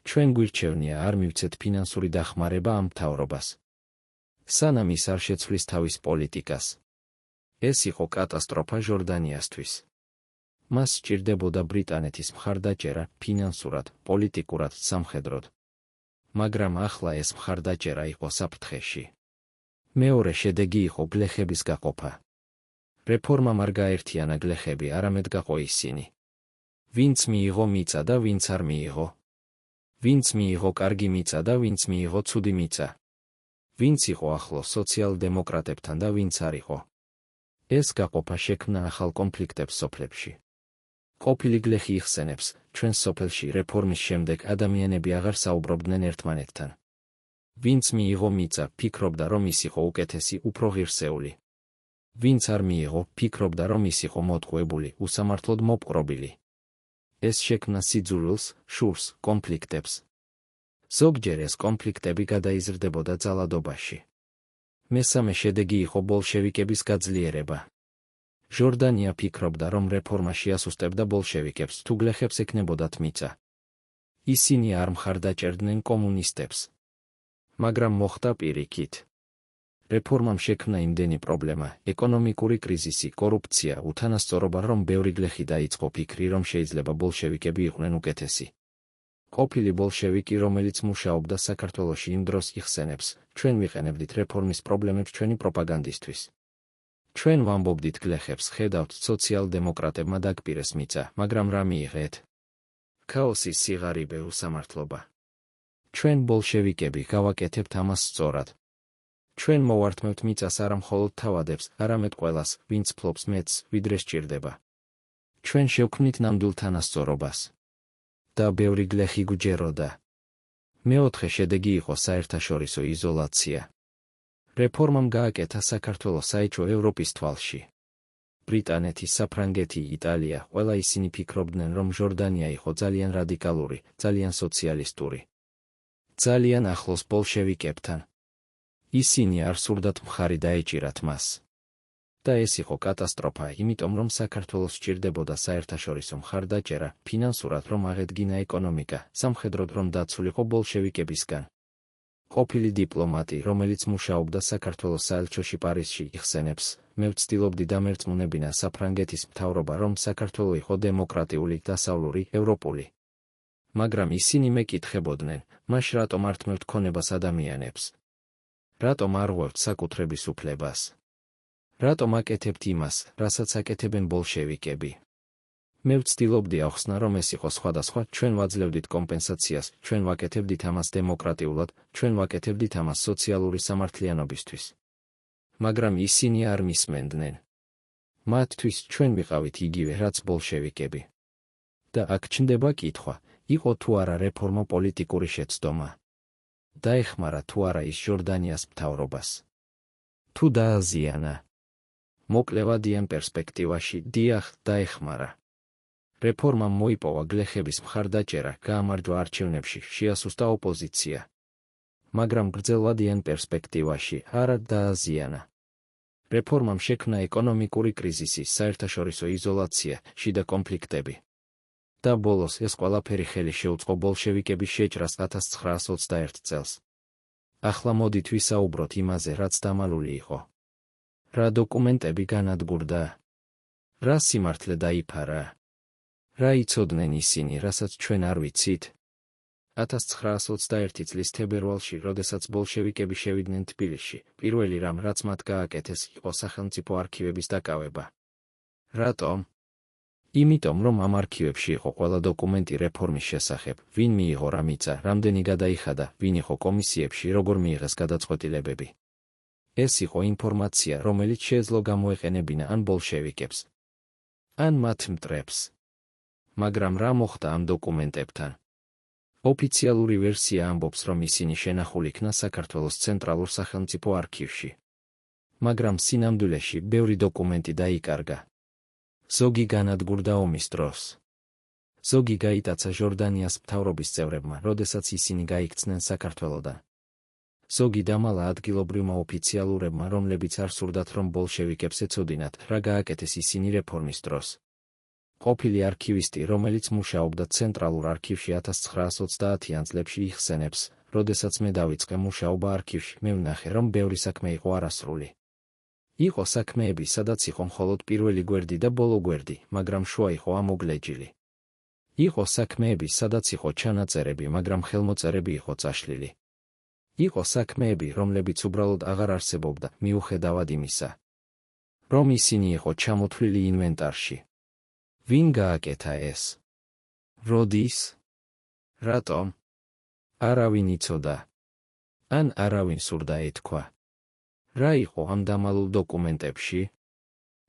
ჩვენ გვირჩევნია არ მივცეთ ფინანსური დახმარება ამ მთავრობას. სანამ ის არ შეცვლის თავის პოლიტიკას. ეს იყო კატასტროფა ჟორდანიასთვის. მას სჭირდებოდა ბრიტანეთის მხარდაჭერა ფინანსურად, პოლიტიკურად, სამხედროდ. მაგრამ ახლა ეს მხარდაჭერა იყო საფრთხეში. მეორე შედეგი იყო გლეხების გაყოფა. რეფორმამ არ გაერთიანა გლეხები, არამედ გაყო ისინი. ვინც მიიღო მიწა და ვინც არ მიიღო. ვინც მიიღო კარგი მიწა და ვინც მიიღო ცუდი მიწა. ვინც იყო ახლო სოციალ-დემოკრატებთან და ვინც არ იყო. ეს გაყოფა შექმნა ახალ კონფლიქტებს სოფლებში. ყოფილი გლეხი იხსენებს, ჩვენ სოფელში რეფორმის შემდეგ ადამიანები აღარ საუბრობდნენ ერთმანეთთან. ვინც მიიღო მიწა, ფიქრობდა, რომ ის იყო უკეთესი, უფრო ღირსეული. ვინც არ მიიღო, ფიქრობდა, რომ ის იყო მოტყუებული, უსამართლოდ მოპყრობილი. ეს შექმნა სიძულვილს, შურს, კონფლიქტებს. ზოგჯერ ეს კონფლიქტები გადაიზრდებოდა ძალადობაში. მესამე შედეგი იყო ბოლშევიკების გაძლიერება. ჟორდანია ფიქრობდა, რომ რეფორმა შეასუსტებდა ბოლშევიკებს, თუ გლეხებს ექნებოდათ მიწა. ისინი არ მხარდაჭერდნენ კომუნისტებს. მაგრამ მოხდა პირიქით. რეფორმამ შექმნა იმდენი პრობლემა, ეკონომიკური კრიზისი, კორუფცია, უთანასწორობა, რომ ბევრი გლეხი დაიწყო ფიქრი, რომ შეიძლება ბოლშევიკები იყვნენ უკეთესი. ყოფილი ბოლშევიკი, რომელიც მუშაობდა საქართველოში იმ დროს, იხსენებს, ჩვენ ვიყენებდით რეფორმის პრობლემებს ჩვენი პროპაგანდისთვის. ჩვენ ვამბობდით გლეხებს, ხედავთ, სოციალ-დემოკრატებმა დაგპირეს მიწა, მაგრამ რა მიიღეთ? ქაოსი, სიღარიბე, უსამართლობა. ჩვენ ბოლშევიკები გავაკეთებთ ამას სწორად. ჩვენ მოვართმევთ მიწას არა მხოლოდ თავადებს, არამედ ყველას, ვინც ფლობს მეტს, ვიდრე სჭირდება. ჩვენ შევქმნით ნამდვილ თანასწორობას. და ბევრი გლეხი გვჯეროდა. მეოთხე შედეგი იყო საერთაშორისო იზოლაცია. რეფორმამ გააკეთა საქართველოს საეჭვო ევროპის თვალში. ბრიტანეთი, საფრანგეთი, იტალია, ყველა ისინი ფიქრობდნენ, რომ ჟორდანია იყო ძალიან რადიკალური, ძალიან სოციალისტური. ძალიან ახლოს ბოლშევიკებთან. ისინი არ სურდათ მხარი დაეჭირათ მას. და ეს იყო კატასტროფა, იმიტომ რომ საქართველოს სჭირდებოდა საერთაშორისო მხარდაჭერა, ფინანსურად რომ აღედგინა ეკონომიკა, სამხედროდ რომ დაცულიყო ბოლშევიკებისგან. ყოფილი დიპლომატი, რომელიც მუშაობდა საქართველოს საელჩოში პარიზში, იხსენებს, მე ვცდილობდი დამერწმუნებინა საფრანგეთის მთავრობა, რომ საქართველო იყო დემოკრატიული, დასავლური, ევროპული. მაგრამ ისინი მეკითხებოდნენ, მაშ რატომ არ თმევთ ქონებას ადამიანებს? რატომ არ ღვევთ საკუთრების უფლებას? რატომ აკეთებთ იმას, რასაც აკეთებენ ბოლშევიკები? მე ვცდილობდი ახსნა, რომ ეს იყო სხვადასხვა, ჩვენ ვაძლევდით კომპენსაციას, ჩვენ ვაკეთებდით ამას დემოკრატიულად, ჩვენ ვაკეთებდით ამას სოციალური სამართლიანობისთვის. მაგრამ ისინი არ მისმენდნენ. მათთვის ჩვენ ვიყავით იგივე, რაც ბოლშევიკები. და აქ ჩნდება კითხვა, იყო თუ არა რეფორმა პოლიტიკური შეცდომა? დაეხმარა თუ არა ის ჟორდანიას მთავრობას? თუ დააზიანა? მოკლევადიან პერსპექტივაში, დიახ, დაეხმარა. რეფორმამ მოიპოვა გლეხების მხარდაჭერა, გაამარჯვა არჩევნებში, შეასუსტა ოპოზიცია. მაგრამ გრძელვადიან პერსპექტივაში, არა დააზიანა. რეფორმამ შექმნა ეკონომიკური კრიზისი, საერთაშორისო იზოლაცია, შიდა კონფლიქტები. და ბოლოს ეს ყველაფერი ხელი შეუწყო ბოლშევიკების შეჭრას 1921 წელს. ახლა მოდით ვისაუბროთ იმაზე, რაც დამალული იყო. რა დოკუმენტები განადგურდა? რა სიმართლე დაიფარა? რა იცოდნენ ისინი, რასაც ჩვენ არ ვიცით? 1921 წლის თებერვალში, როდესაც ბოლშევიკები შევიდნენ თბილისში, პირველი რამ, რაც მათ გააკეთეს, იყო სახელმწიფო არქივების დაკავება. რატომ? იმიტომ, რომ ამ არქივებში იყო ყველა დოკუმენტი რეფორმის შესახებ, ვინ მიიღო რა მიწა, რამდენი გადაიხადა, ვინ იყო კომისიებში, როგორ მიიღეს გადაწყვეტილებები. ეს იყო ინფორმაცია, რომელიც შეეძლო გამოეყენებინა ან ბოლშევიკებს, ან მათ მტრებს. მაგრამ რა მოხდა ამ დოკუმენტებთან? ოფიციალური ვერსია ამბობს, რომ ისინი შენახული იქნა საქართველოს ცენტრალურ სახელმწიფო არქივში. მაგრამ სინამდვილეში ბევრი დოკუმენტი დაიკარგა. ზოგი განადგურდა ომის დროს. ზოგი გაიტაცა ჟორდანიას მთავრობის წევრებმა, როდესაც ისინი გაიქცნენ საქართველოდან. ზოგი დამალა ადგილობრივმა ოფიციალურებმა, რომლებიც არ სურდათ, რომ ბოლშევიკებს ეცოდინათ, რა გააკეთეს ისინი რეფორმის დროს. ყოფილი არქივისტი, რომელიც მუშაობდა ცენტრალურ არქივში 1930-იან წლებში, იხსენებს, როდესაც მე დავიწყე მუშაობა არქივში, მე ვნახე, რომ ბევრი საქმე იყო არასრული. იყო საქმეები, სადაც იყო მხოლოდ პირველი გვერდი და ბოლო გვერდი, მაგრამ შუა იყო ამოგლეჯილი. იყო საქმეები, სადაც იყო ჩანაწერები, მაგრამ ხელმოწერები იყო წაშლილი. იყო საქმეები, რომლებიც უბრალოდ აღარ არსებობდა, მიუხედავად იმისა, რომ ისინი იყო ჩამოთვლილი ინვენტარში. ვინ გააკეთა ეს? როდის? რატომ? არავინ იცოდა. ან არავინ სურდა ეთქვა. რა იყო ამ დამალულ დოკუმენტებში?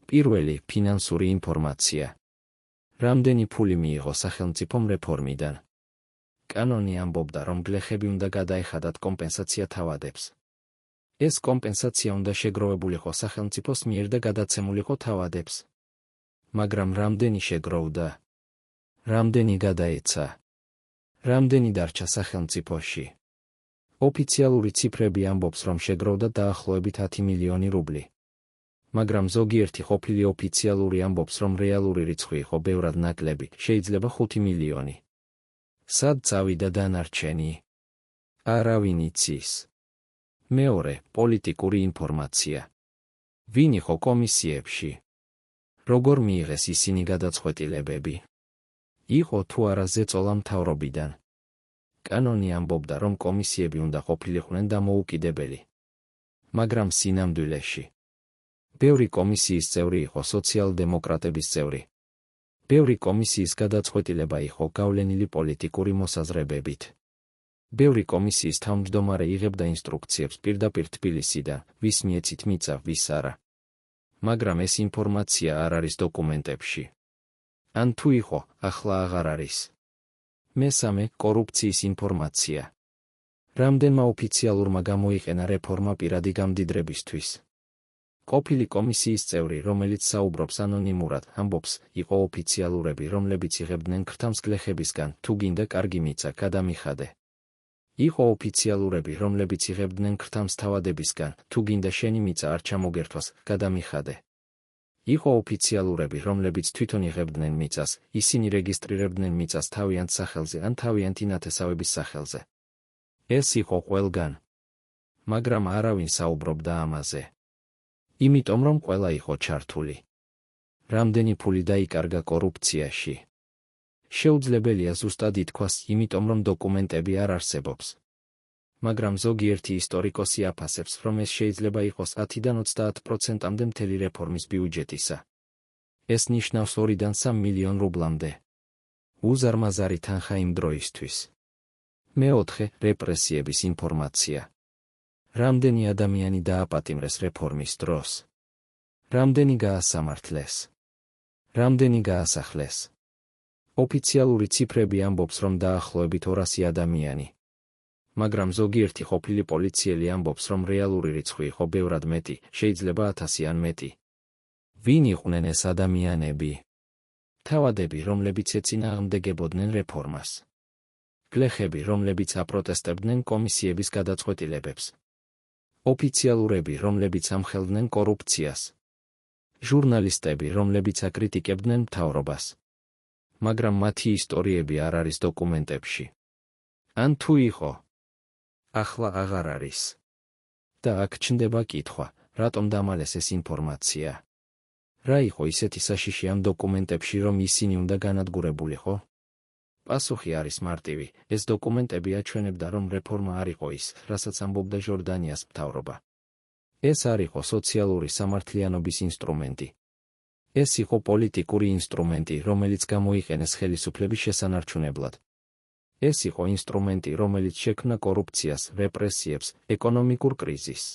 პირველი, ფინანსური ინფორმაცია. რამდენი ფული მიიღო სახელმწიფომ რეფორმიდან? კანონი ამბობდა, რომ გლეხები უნდა გადაეხადათ კომპენსაცია თავადებს. ეს კომპენსაცია უნდა შეგროვებულიყო სახელმწიფოს მიერ და გადაცემულიყო თავადებს. მაგრამ რამდენი შეგროვდა? რამდენი გადაეცა? რამდენი დარჩა სახელმწიფოში? ოფიციალური ციფრები ამბობს, რომ შეგროვდა დაახლოებით 10 მილიონი რუბლი. მაგრამ ზოგიერთი ყოფილი ოფიციალური ამბობს, რომ რეალური რიცხვი იყო ბევრად ნაკლები, შეიძლება 5 მილიონი. სად წავიდა დანარჩენი? არავინ იცის. მეორე, პოლიტიკური ინფორმაცია. ვინ იყო კომისიებში? როგორ მიიღეს ისინი გადაწყვეტილებები? იყო თუ არა ზეწოლა მთავრობიდან? კანონი ამბობდა, რომ კომისიები უნდა ყოფილიყვნენ დამოუკიდებელი. მაგრამ სინამდვილეში ბევრი კომისიის წევრი იყო სოციალ-დემოკრატების წევრი. ბევრი კომისიის გადაწყვეტილება იყო გავლენილი პოლიტიკური მოსაზრებებით. ბევრი კომისიის თავმჯდომარე იღებდა ინსტრუქციებს პირდაპირ თბილისიდან, ვის მიეცით მიწა, ვის არა. მაგრამ ეს ინფორმაცია არ არის დოკუმენტებში. ან თუ იყო, ახლა აღარ არის. მესამე, კორუფციის ინფორმაცია. რამდენმა ოფიციალურმა გამოიყენა რეფორმა პირადი გამდიდრებისთვის. ყოფილი კომისიის წევრი, რომელიც საუბრობს ანონიმურად, ამბობს, იყო ოფიციალურები, რომლებიც იღებდნენ ქრთამს გლეხებისგან, თუ გინდა კარგი მიწა, გადამიხადე. იყო ოფიციალურები, რომლებიც იღებდნენ ქრთამს თავადებისგან, თუ გინდა შენი მიწა არ ჩამოგერთვას, გადამიხადე. იყო ოფიციალურები, რომლებიც თვითონ იღებდნენ მიწას, ისინი რეგისტრირებდნენ მიწას თავიანთ სახელზე ან თავიანთი ნათესავების სახელზე. ეს იყო ყველგან. მაგრამ არავინ საუბრობდა ამაზე. იმიტომ რომ ყველა იყო ჩართული. რამდენი ფული დაიკარგა კორუფციაში. შეუძლებელია ზუსტად ითქვას, იმიტომ რომ დოკუმენტები არ არსებობს. მაგრამ ზოგიერთი ისტორიკოსი აფასებს, რომ ეს შეიძლება იყოს 10-დან 30%-მდე მთელი რეფორმის ბიუჯეტისა. ეს ნიშნავს 2-დან 3 მილიონ რუბლამდე. უზარმაზარი თანხა იმ დროისთვის. მეოთხე, რეპრესიების ინფორმაცია. რამდენი ადამიანი დააპატიმრეს რეფორმის დროს? რამდენი გაასამართლეს? რამდენი გაასახლეს? ოფიციალური ციფრები ამბობს, რომ დაახლოებით 200 ადამიანი. მაგრამ ზოგიერთი ყოფილი პოლიციელი ამბობს, რომ რეალური რიცხვი იყო ბევრად მეტი, შეიძლება 1000 ან მეტი. ვინ იყვნენ ეს ადამიანები? თავადები, რომლებიც ეწინააღმდეგებოდნენ რეფორმას. გლეხები, რომლებიც აპროტესტებდნენ კომისიების გადაწყვეტილებებს. ოფიციალურები, რომლებიც ამხელდნენ კორუფციას. ჟურნალისტები, რომლებიც აკრიტიკებდნენ მთავრობას. მაგრამ მათი ისტორიები არ არის დოკუმენტებში. ან თუ იყო, ახლა აღარ არის. და აქ ჩნდება კითხვა, რატომ დამალეს ეს ინფორმაცია? რა იყო ისეთი საშიში ამ დოკუმენტებში, რომ ისინი უნდა განადგურებულიყო? პასუხი არის მარტივი, ეს დოკუმენტები აჩვენებდა, რომ რეფორმა არ იყო ის, რასაც ამბობდა ჟორდანიას მთავრობა. ეს არ იყო სოციალური სამართლიანობის ინსტრუმენტი. ეს იყო პოლიტიკური ინსტრუმენტი, რომელიც გამოიყენეს ხელისუფლების შესანარჩუნებლად. ეს იყო ინსტრუმენტი, რომელიც შექმნა კორუფციას, რეპრესიებს, ეკონომიკურ კრიზისს.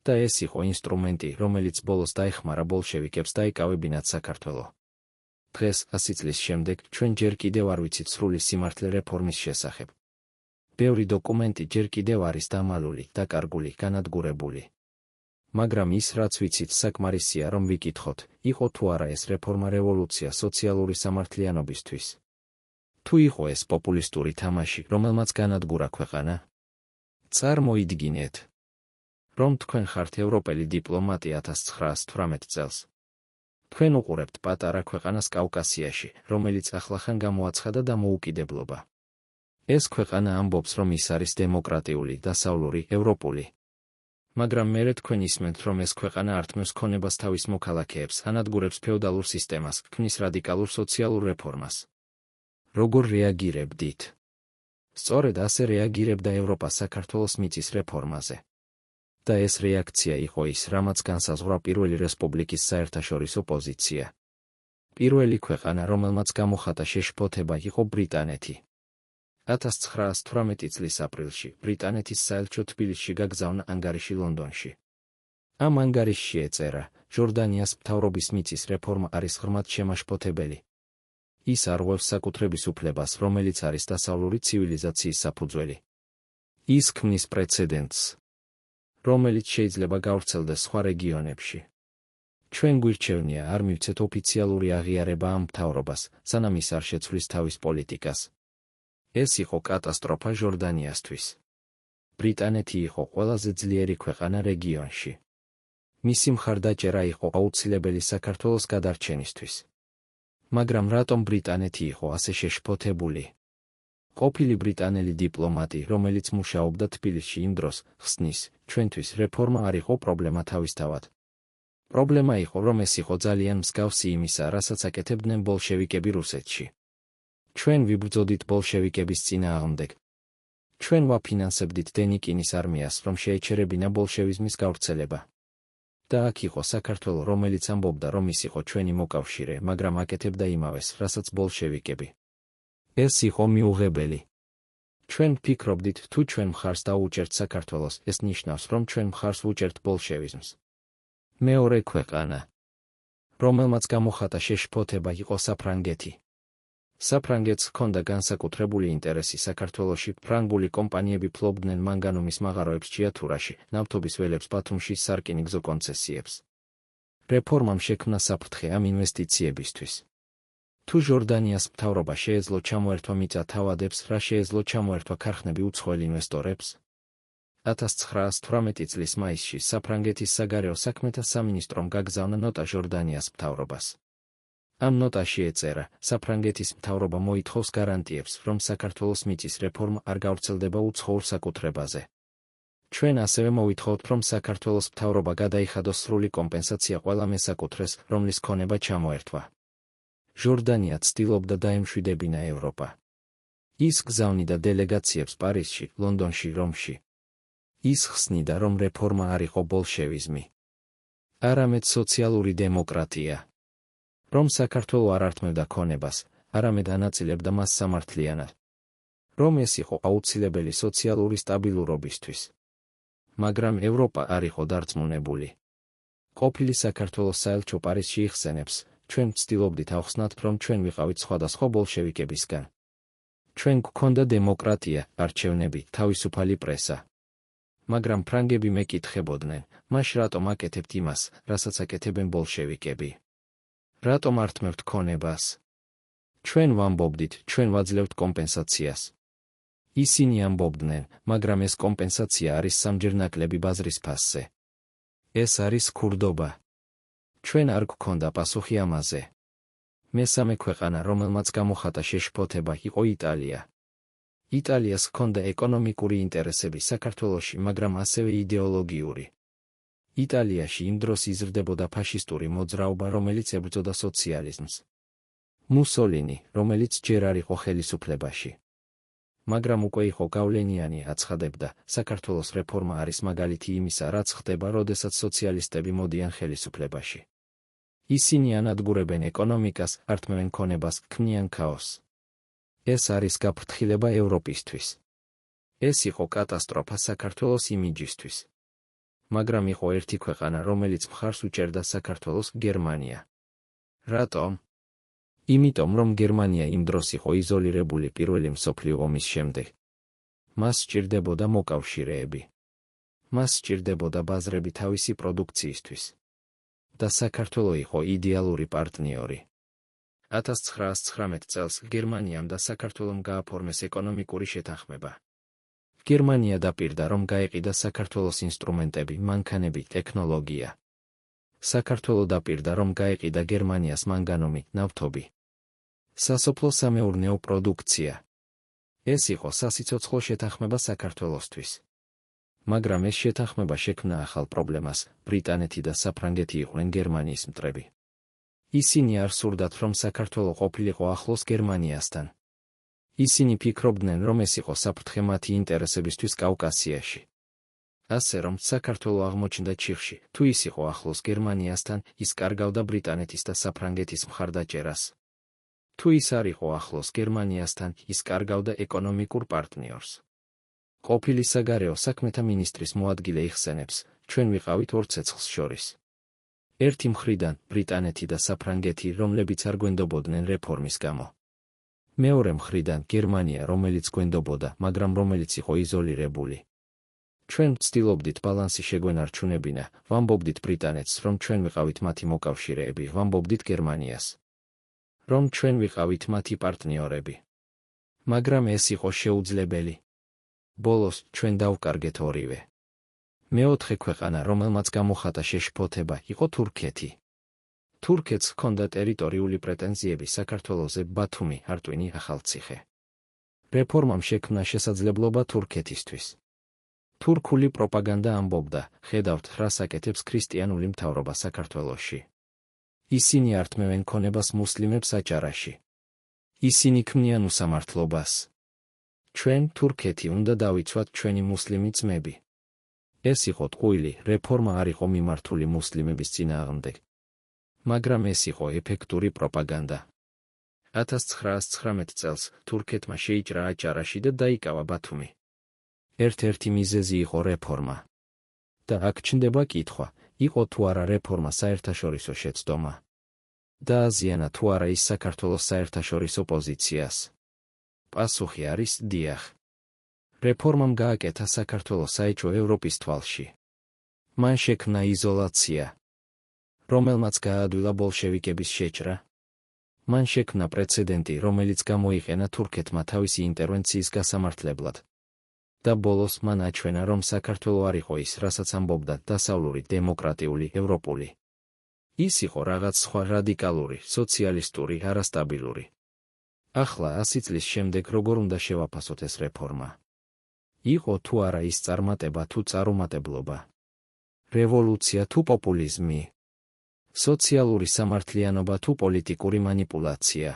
და ეს იყო ინსტრუმენტი, რომელიც ბოლოს დაეხმარა ბოლშევიკებს დაიკავებინათ საქართველო. დღეს, 100 წლის შემდეგ, ჩვენ ჯერ კიდევ არ ვიცით სრული სიმართლე რეფორმის შესახებ. ბევრი დოკუმენტი ჯერ კიდევ არის დამალული, დაკარგული, განადგურებული. მაგრამ ის, რაც ვიცით, საკმარისია, რომ ვიკითხოთ, იყო თუ არა ეს რეფორმა რევოლუცია სოციალური სამართლიანობისთვის. თუ იყო ეს პოპულისტური თამაში, რომელმაც განადგურა ქვეყანა? წარმოიდგინეთ, რომ თქვენ ხართ ევროპელი დიპლომატი 1918 წელს. თქვენ უყურებთ პატარა ქვეყანას კავკასიაში, რომელიც ახლახან გამოაცხადა დამოუკიდებლობა. ეს ქვეყანა ამბობს, რომ ის არის დემოკრატიული, დასავლური, ევროპული. მაგრამ მერე თქვენ ისმენთ, რომ ეს ქვეყანა ართმევს ქონებას თავის მოქალაქეებს, ანადგურებს ფეოდალურ სისტემას, ქმნის რადიკალურ სოციალურ რეფორმას. როგორ რეაგირებდით? სწორედ ასე რეაგირებდა ევროპა საქართველოს მიწის რეფორმაზე. და ეს რეაქცია იყო ის, რამაც განსაზღვრა პირველი რესპუბლიკის საერთაშორისო პოზიცია. პირველი ქვეყანა, რომელმაც გამოხატა შეშფოთება, იყო ბრიტანეთი. 1918 წლის აპრილში ბრიტანეთის საელჩო თბილისში გაგზავნა ანგარიში ლონდონში. ამ ანგარიშში ეწერა, ჟორდანიას მთავრობის მიწის რეფორმა არის ღრმად შემაშფოთებელი. ის არღვევს საკუთრების უფლებას, რომელიც არის დასავლური ცივილიზაციის საფუძველი. ის ქმნის პრეცედენტს, რომელიც შეიძლება გავრცელდეს სხვა რეგიონებში. ჩვენ გვირჩევნია არ მივცეთ ოფიციალური აღიარება ამ მთავრობას, სანამ ის არ შეცვლის თავის პოლიტიკას. ეს იყო კატასტროფა ჟორდანიასთვის. ბრიტანეთი იყო ყველაზე ძლიერი ქვეყანა რეგიონში. მისი მხარდაჭერა იყო აუცილებელი საქართველოს გადარჩენისთვის. მაგრამ რატომ ბრიტანეთი იყო ასე შეშფოთებული? ყოფილი ბრიტანელი დიპლომატი, რომელიც მუშაობდა თბილისში იმ დროს, ხსნის, ჩვენთვის რეფორმა არ იყო პრობლემა თავისთავად. პრობლემა იყო, რომ ეს იყო ძალიან მსგავსი იმისა, რასაც აკეთებდნენ ბოლშევიკები რუსეთში. ჩვენ ვიბრძოდით ბოლშევიკების წინააღმდეგ. ჩვენ ვაფინანსებდით დენიკინის არმიას, რომ შეეჩერებინა ბოლშევიზმის გავრცელება. და აქ იყო საქართველო, რომელიც ამბობდა, რომ ის იყო ჩვენი მოკავშირე, მაგრამ აკეთებდა იმავეს, რასაც ბოლშევიკები. ეს იყო მიუღებელი. ჩვენ ვფიქრობდით, თუ ჩვენ მხარს დაუჭერთ საქართველოს, ეს ნიშნავს, რომ ჩვენ მხარს ვუჭერთ ბოლშევიზმს. მეორე ქვეყანა, რომელმაც გამოხატა შეშფოთება, იყო საფრანგეთი. საფრანგეთს ჰქონდა განსაკუთრებული ინტერესი საქართველოში, ფრანგული კომპანიები ფლობდნენ მანგანუმის მაღაროებს ჭიათურაში, ნავთობის ველებს ბათუმში, სარკინიგზო კონცესიებს. რეფორმამ შექმნა საფრთხე ამ ინვესტიციებისთვის. თუ ჟორდანიას მთავრობა შეეძლო ჩამოერთვა მიწა თავადებს, რა შეეძლო ჩამოერთვა ქარხნები უცხოელ ინვესტორებს? 1918 წლის მაისში საფრანგეთის საგარეო საქმეთა სამინისტრომ გაგზავნა ნოტა ჟორდანიას მთავრობას. ამ ნოტაში ეწერა, საფრანგეთის მთავრობა მოითხოვს გარანტიებს, რომ საქართველოს მიწის რეფორმა არ გავრცელდება უცხოურ საკუთრებაზე. ჩვენ ასევე მოვითხოვთ, რომ საქართველოს მთავრობა გადაიხადოს სრული კომპენსაცია ყველა მესაკუთრეს, რომლის ქონება ჩამოერთვა. ჟორდანია ცდილობდა დაემშვიდებინა ევროპა. ის გზავნიდა დელეგაციებს პარიზში, ლონდონში, რომში. ის ხსნიდა, რომ რეფორმა არ იყო ბოლშევიზმი, არამედ სოციალური დემოკრატია. რომ საქართველო არ ართმევდა ქონებას, არამედ ანაწილებდა მას სამართლიანად. რომ ეს იყო აუცილებელი სოციალური სტაბილურობისთვის. მაგრამ ევროპა არ იყო დარწმუნებული. ყოფილი საქართველოს საელჩო პარიზში იხსენებს, ჩვენ ვცდილობდით ავხსნათ, რომ ჩვენ ვიყავით სხვადასხვა ბოლშევიკებისგან. ჩვენ გვქონდა დემოკრატია, არჩევნები, თავისუფალი პრესა. მაგრამ ფრანგები მეკითხებოდნენ, მაშ რატომ აკეთებთ იმას, რასაც აკეთებენ ბოლშევიკები? რატომ ართმევთ ქონებას? ჩვენ ვამბობდით, ჩვენ ვაძლევთ კომპენსაციას. ისინი ამბობდნენ, მაგრამ ეს კომპენსაცია არის სამჯერ ნაკლები ბაზრის ფასზე. ეს არის ქურდობა. ჩვენ არ გვქონდა პასუხი ამაზე. მესამე ქვეყანა, რომელმაც გამოხატა შეშფოთება, იყო იტალია. იტალიას ჰქონდა ეკონომიკური ინტერესები საქართველოში, მაგრამ ასევე იდეოლოგიური. იტალიაში იმ დროს იზრდებოდა ფაშისტური მოძრაობა, რომელიც ებრძოდა სოციალიზმს. მუსოლინი, რომელიც ჯერ არ იყო ხელისუფლებაში, მაგრამ უკვე იყო გავლენიანი, აცხადებდა, საქართველოს რეფორმა არის მაგალითი იმისა, რაც ხდება, როდესაც სოციალისტები მოდიან ხელისუფლებაში. ისინი ანადგურებენ ეკონომიკას, ართმევენ ქონებას, ქმნიან ქაოსს. ეს არის გაფრთხილება ევროპისთვის. ეს იყო კატასტროფა საქართველოს იმიჯისთვის. მაგრამ იყო ერთი ქვეყანა, რომელიც მხარს უჭერდა საქართველოს, გერმანია. რატომ? იმიტომ, რომ გერმანია იმ დროს იყო იზოლირებული პირველი მსოფლიო ომის შემდეგ. მას სჭირდებოდა მოკავშირეები. მას სჭირდებოდა ბაზრები თავისი პროდუქციისთვის. და საქართველო იყო იდეალური პარტნიორი. 1919 წელს გერმანიამ და საქართველომ გააფორმეს ეკონომიკური შეთანხმება. გერმანია დაპირდა, რომ გაეყიდა საქართველოს ინსტრუმენტები, მანქანები, ტექნოლოგია. საქართველო დაპირდა, რომ გაეყიდა გერმანიას მანგანუმი, ნავთობი. სასოფლო-სამეურნეო პროდუქცია. ეს იყო სასიცოცხლო შეთანხმება საქართველოსთვის. მაგრამ ეს შეთანხმება შექმნა ახალ პრობლემას, ბრიტანეთი და საფრანგეთი იყვნენ გერმანიის მტრები. ისინი არ სურდათ, რომ საქართველო ყოფილიყო ახლოს გერმანიასთან. ისინი ფიქრობდნენ, რომ ეს იყო საფრთხე მათი ინტერესებისთვის კავკასიაში. ასე რომ საქართველო აღმოჩნდა ჩიხში, თუ ის იყო ახლოს გერმანიასთან, ის კარგავდა ბრიტანეთის და საფრანგეთის მხარდაჭერას. თუ ის არ იყო ახლოს გერმანიასთან, ის კარგავდა ეკონომიკურ პარტნიორს. ყოფილი საგარეო საქმეთა მინისტრის მოადგილე იხსენებს, ჩვენ ვიყავით ორ ცეცხლს შორის. ერთი მხრიდან ბრიტანეთი და საფრანგეთი, რომლებიც არ გვენდობოდნენ რეფორმის გამო. მეორე მხრიდან გერმანია, რომელიც გვენდობოდა, მაგრამ რომელიც იყო იზოლირებული. ჩვენ ვცდილობდით ბალანსი შეგვენარჩუნებინა, ვამბობდით ბრიტანეთს, რომ ჩვენ ვიყავით მათი მოკავშირეები, ვამბობდით გერმანიას, რომ ჩვენ ვიყავით მათი პარტნიორები. მაგრამ ეს იყო შეუძლებელი. ბოლოს ჩვენ დავკარგეთ ორივე. მეოთხე ქვეყანა, რომელმაც გამოხატა შეშფოთება, იყო თურქეთი. თურქეთს ჰქონდა ტერიტორიული პრეტენზიები საქართველოზე, ბათუმი, არტვინი, ახალციხე. რეფორმამ შექმნა შესაძლებლობა თურქეთისთვის. თურქული პროპაგანდა ამბობდა, ხედავთ, რას აკეთებს ქრისტიანული მთავრობა საქართველოში. ისინი ართმევენ ქონებას მუსლიმებს აჭარაში. ისინი ქმნიან უსამართლობას. ჩვენ, თურქეთი, უნდა დავიცვათ ჩვენი მუსლიმი ძმები. ეს იყო ტყუილი, რეფორმა არ იყო მიმართული მუსლიმების წინააღმდეგ. მაგრამ ეს იყო ეფექტური პროპაგანდა. 1919 წელს თურქეთმა შეიჭრა აჭარაში და დაიკავა ბათუმი. ერთ-ერთი მიზეზი იყო რეფორმა. და აქ ჩნდება კითხვა, იყო თუ არა რეფორმა საერთაშორისო შეცდომა? დააზიანა თუ არა ის საქართველოს საერთაშორისო პოზიციას? პასუხი არის დიახ. რეფორმამ გააკეთა საქართველო საეჭვო ევროპის თვალში. მან შექმნა იზოლაცია, რომელმაც გაადვილა ბოლშევიკების შეჭრა. მან შექმნა პრეცედენტი, რომელიც გამოიყენა თურქეთმა თავისი ინტერვენციის გასამართლებლად. და ბოლოს მან აჩვენა, რომ საქართველო არ იყო ის, რასაც ამბობდა, დასავლური, დემოკრატიული, ევროპული. ის იყო რაღაც სხვა, რადიკალური, სოციალისტური, არასტაბილური. ახლა 100 წლის შემდეგ როგორ უნდა შევაფასოთ ეს რეფორმა? იყო თუ არა ის წარმატება თუ წარუმატებლობა? რევოლუცია თუ პოპულიზმი? სოციალური სამართლიანობა თუ პოლიტიკური მანიპულაცია?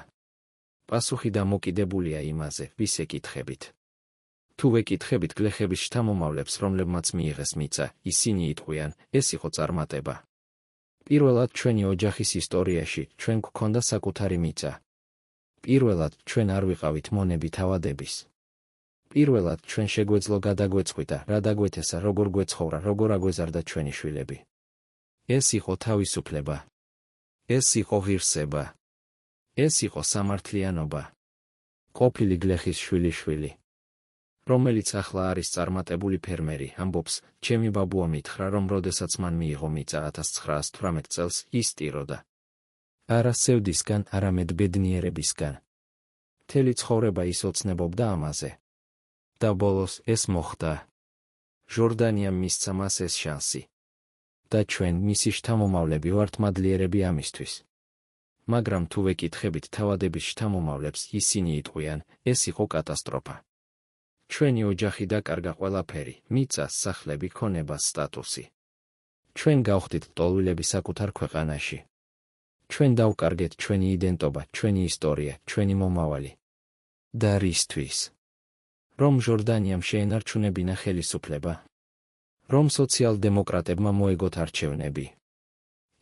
პასუხი დამოკიდებულია იმაზე, ვის ეკითხებით. თუ ვეკითხებით გლეხების შთამომავლებს, რომლებმაც მიიღეს მიწა, ისინი იტყვიან, ეს იყო წარმატება. პირველად ჩვენი ოჯახის ისტორიაში ჩვენ გვქონდა საკუთარი მიწა. პირველად ჩვენ არ ვიყავით მონები თავადების. პირველად ჩვენ შეგვეძლო გადაგვეწყვიტა, რა დაგვეთესა, როგორ გვეცხოვრა, როგორ აგვეზარდა ჩვენი შვილები. ეს იყო თავისუფლება. ეს იყო ღირსება. ეს იყო სამართლიანობა. ყოფილი გლეხის შვილიშვილი, რომელიც ახლა არის წარმატებული ფერმერი, ამბობს, ჩემი ბაბუა მითხრა, რომ როდესაც მან მიიღო მიწა 1918 წელს, ის ტიროდა. არა სევდისგან, არამედ ბედნიერებისგან. მთელი ცხოვრება ის ოცნებობდა ამაზე. და ბოლოს ეს მოხდა. ჟორდანიამ მისცა მას ეს შანსი. და ჩვენ, მისი შთამომავლები, ვართ მადლიერები ამისთვის. მაგრამ თუ ვეკითხებით თავადების შთამომავლებს, ისინი იტყვიან, ეს იყო კატასტროფა. ჩვენი ოჯახი დაკარგა ყველაფერი, მიწა, სახლები, ქონება, სტატუსი. ჩვენ გავხდით ტოლვილები საკუთარ ქვეყანაში. ჩვენ დავკარგეთ ჩვენი იდენტობა, ჩვენი ისტორია, ჩვენი მომავალი. და რისთვის? რომ ჟორდანიამ შეენარჩუნებინა ხელისუფლება? რომ სოციალ-დემოკრატებმა მოეგოთ არჩევნები?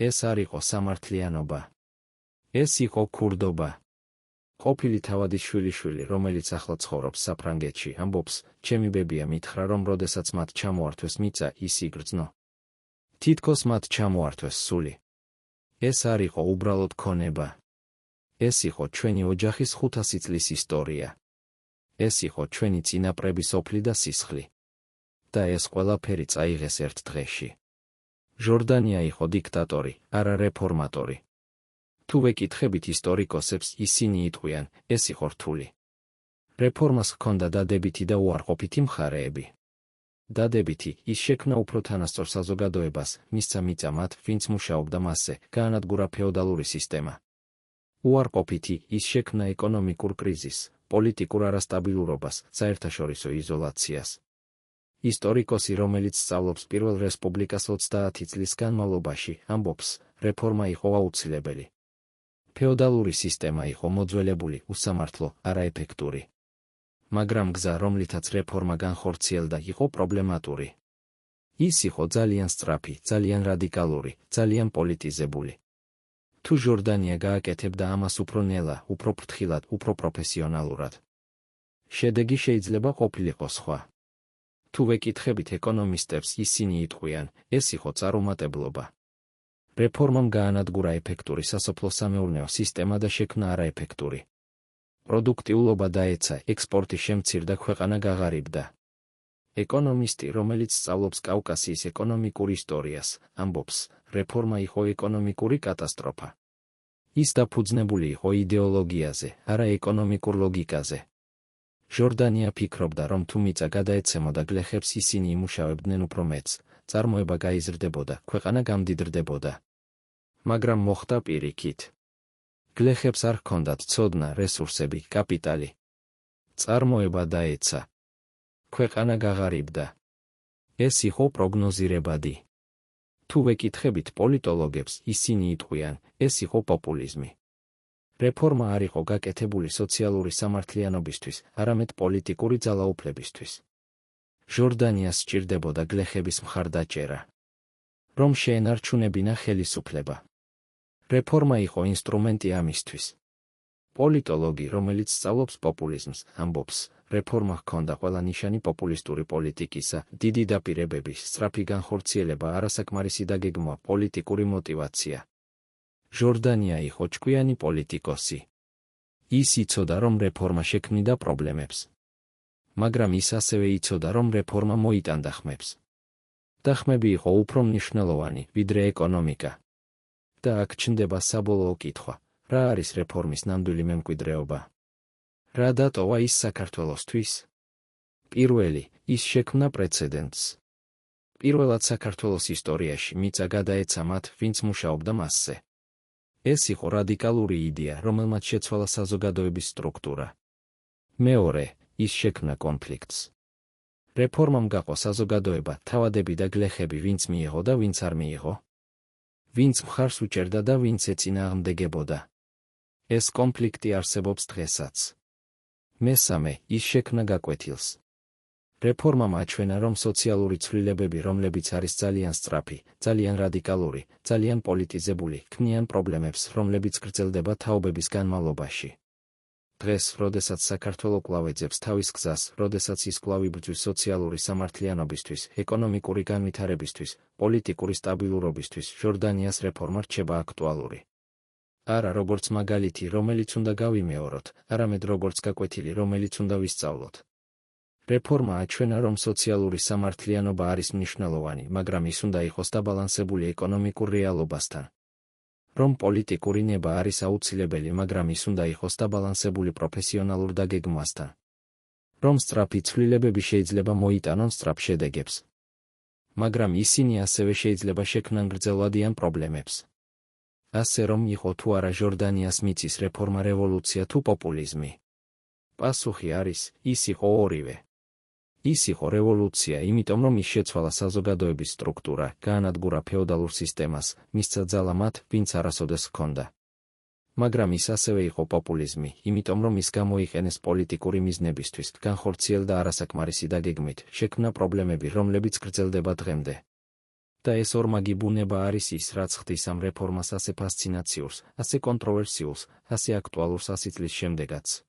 ეს არ იყო სამართლიანობა. ეს იყო ქურდობა. ყოფილი თავადის შვილიშვილი, რომელიც ახლა ცხოვრობს საფრანგეთში, ამბობს, ჩემი ბებია მითხრა, რომ როდესაც მათ ჩამოართვეს მიწა, ის იგრძნო. თითქოს მათ ჩამოართვეს სული. ეს არ იყო უბრალოდ ქონება. ეს იყო ჩვენი ოჯახის 500 წლის ისტორია. ეს იყო ჩვენი წინაპრების ოფლი და სისხლი. და ეს ყველაფერი წაიღეს ერთ დღეში. ჟორდანია იყო დიქტატორი, არა რეფორმატორი. თუ ვეკითხებით ისტორიკოსებს, ისინი იტყვიან, ეს იყო რთული. რეფორმას ჰქონდა დადებითი და უარყოფითი მხარეები. დადებითი, ის შექმნა უფრო თანასწორ საზოგადოებას, მისცა მიწა მათ, ვინც მუშაობდა მასზე, გაანადგურა ფეოდალური სისტემა. უარყოფითი, ის შექმნა ეკონომიკურ კრიზისს, პოლიტიკურ არასტაბილურობას, საერთაშორისო იზოლაციას. ისტორიკოსი, რომელიც სწავლობს პირველ რესპუბლიკას 30 წლის განმავლობაში, ამბობს, რეფორმა იყო აუცილებელი. ფეოდალური სისტემა იყო მოძველებული, უსამართლო, არაეფექტური. მაგრამ გზა, რომლითაც რეფორმა განხორციელდა, იყო პრობლემატური. ის იყო ძალიან სწრაფი, ძალიან რადიკალური, ძალიან პოლიტიზებული. თუ ჟორდანია გააკეთებდა ამას უფრო ნელა, უფრო ფრთხილად, უფრო პროფესიონალურად, შედეგი შეიძლება ყოფილიყო სხვა. თუ ვეკითხებით ეკონომისტებს, ისინი იტყვიან, ეს იყო წარუმატებლობა. რეფორმამ გაანადგურა ეფექტური სასოფლო-სამეურნეო სისტემა და შექმნა არაეფექტური. პროდუქტიულობა დაეცა, ექსპორტი შემცირდა, ქვეყანა გაღარიბდა. ეკონომისტი, რომელიც სწავლობს კავკასიის ეკონომიკურ ისტორიას, ამბობს, რეფორმა იყო ეკონომიკური კატასტროფა. ის დაფუძნებული იყო იდეოლოგიაზე, არა ეკონომიკურ ლოგიკაზე. ჟორდანია ფიქრობდა, რომ თუ მიწა გადაეცემოდა გლეხებს, ისინი იმუშავებდნენ უფრო მეტს, წარმოება გაიზრდებოდა, ქვეყანა გამდიდრდებოდა. მაგრამ მოხდა პირიქით. გლეხებს არ ჰქონდათ ცოდნა, რესურსები, კაპიტალი. წარმოება დაეცა. ქვეყანა გაღარიბდა. ეს იყო პროგნოზირებადი. თუ ვეკითხებით პოლიტოლოგებს, ისინი იტყვიან, ეს იყო პოპულიზმი. რეფორმა არ იყო გაკეთებული სოციალური სამართლიანობისთვის, არამედ პოლიტიკური ძალაუფლებისთვის. ჟორდანიას სჭირდებოდა გლეხების მხარდაჭერა. რომ შეენარჩუნებინა ხელისუფლება. რეფორმა იყო ინსტრუმენტი ამისთვის. პოლიტოლოგი, რომელიც სწავლობს პოპულიზმს, ამბობს, რეფორმა ჰქონდა ყველა ნიშანი პოპულისტური პოლიტიკისა, დიდი დაპირებები, სწრაფი განხორციელება, არასაკმარისი დაგეგმვა, პოლიტიკური მოტივაცია. ჟორდანია იყო ჭკვიანი პოლიტიკოსი. ის იცოდა, რომ რეფორმა შექმნიდა პრობლემებს. მაგრამ ის ასევე იცოდა, რომ რეფორმა მოიტანდა ხმებს. და ხმები იყო უფრო მნიშვნელოვანი, ვიდრე ეკონომიკა. და აქ ჩნდება საბოლოო კითხვა, რა არის რეფორმის ნამდვილი მემკვიდრეობა? რა დატოვა ის საქართველოსთვის? პირველი, ის შექმნა პრეცედენტს. პირველად საქართველოს ისტორიაში მიწა გადაეცა მათ, ვინც მუშაობდა მასზე. ეს იყო რადიკალური იდეა, რომელმაც შეცვალა საზოგადოების სტრუქტურა. მეორე, ის შექმნა კონფლიქტს. რეფორმამ გაყო საზოგადოება, თავადები და გლეხები, ვინც მიიღო და ვინც არ მიიღო, ვინც მხარს უჭერდა და ვინც ეწინააღმდეგებოდა. ეს კონფლიქტი არსებობს დღესაც. მესამე, ის შექმნა გაკვეთილს. რეფორმამ აჩვენა, რომ სოციალური ცვლილებები, რომლებიც არის ძალიან სწრაფი, ძალიან რადიკალური, ძალიან პოლიტიზებული, ქმნიან პრობლემებს, რომლებიც გრძელდება თაობების განმავლობაში. დღეს, როდესაც საქართველო კვლავ ეძებს თავის გზას, როდესაც ის კვლავ იბრძვის სოციალური სამართლიანობისთვის, ეკონომიკური განვითარებისთვის, პოლიტიკური სტაბილურობისთვის, ჟორდანიას რეფორმა რჩება აქტუალური. არა როგორც მაგალითი, რომელიც უნდა გავიმეოროთ, არამედ როგორც გაკვეთილი, რომელიც უნდა ვისწავლოთ. რეფორმა აჩვენა, რომ სოციალური სამართლიანობა არის მნიშვნელოვანი, მაგრამ ის უნდა იყოს დაბალანსებული ეკონომიკურ რეალობასთან. რომ პოლიტიკური ნება არის აუცილებელი, მაგრამ ის უნდა იყოს დაბალანსებული პროფესიონალურ დაგეგმვასთან. რომ სწრაფი ცვლილებები შეიძლება მოიტანონ სწრაფ შედეგებს. მაგრამ ისინი ასევე შეიძლება შექმნან გრძელვადიან პრობლემებს. ასე რომ იყო თუ არა ჟორდანიას მიწის რეფორმა რევოლუცია თუ პოპულიზმი? პასუხი არის, ის იყო ორივე. ის იყო რევოლუცია, იმიტომ რომ ის შეცვალა საზოგადოების სტრუქტურა, გაანადგურა ფეოდალურ სისტემას, მისცა ძალა მათ, ვინც არასოდეს ჰქონდა. მაგრამ ის ასევე იყო პოპულიზმი, იმიტომ რომ ის გამოიყენეს პოლიტიკური მიზნებისთვის, განხორციელდა არასაკმარისი დაგეგმით, შექმნა პრობლემები, რომლებიც გრძელდება დღემდე. და ეს ორმაგი ბუნება არის ის, რაც ხდის ამ რეფორმას ასე ფასცინაციურს, ასე კონტროვერსიულს, ასე აქტუალურს 100 წლის შემდეგაც.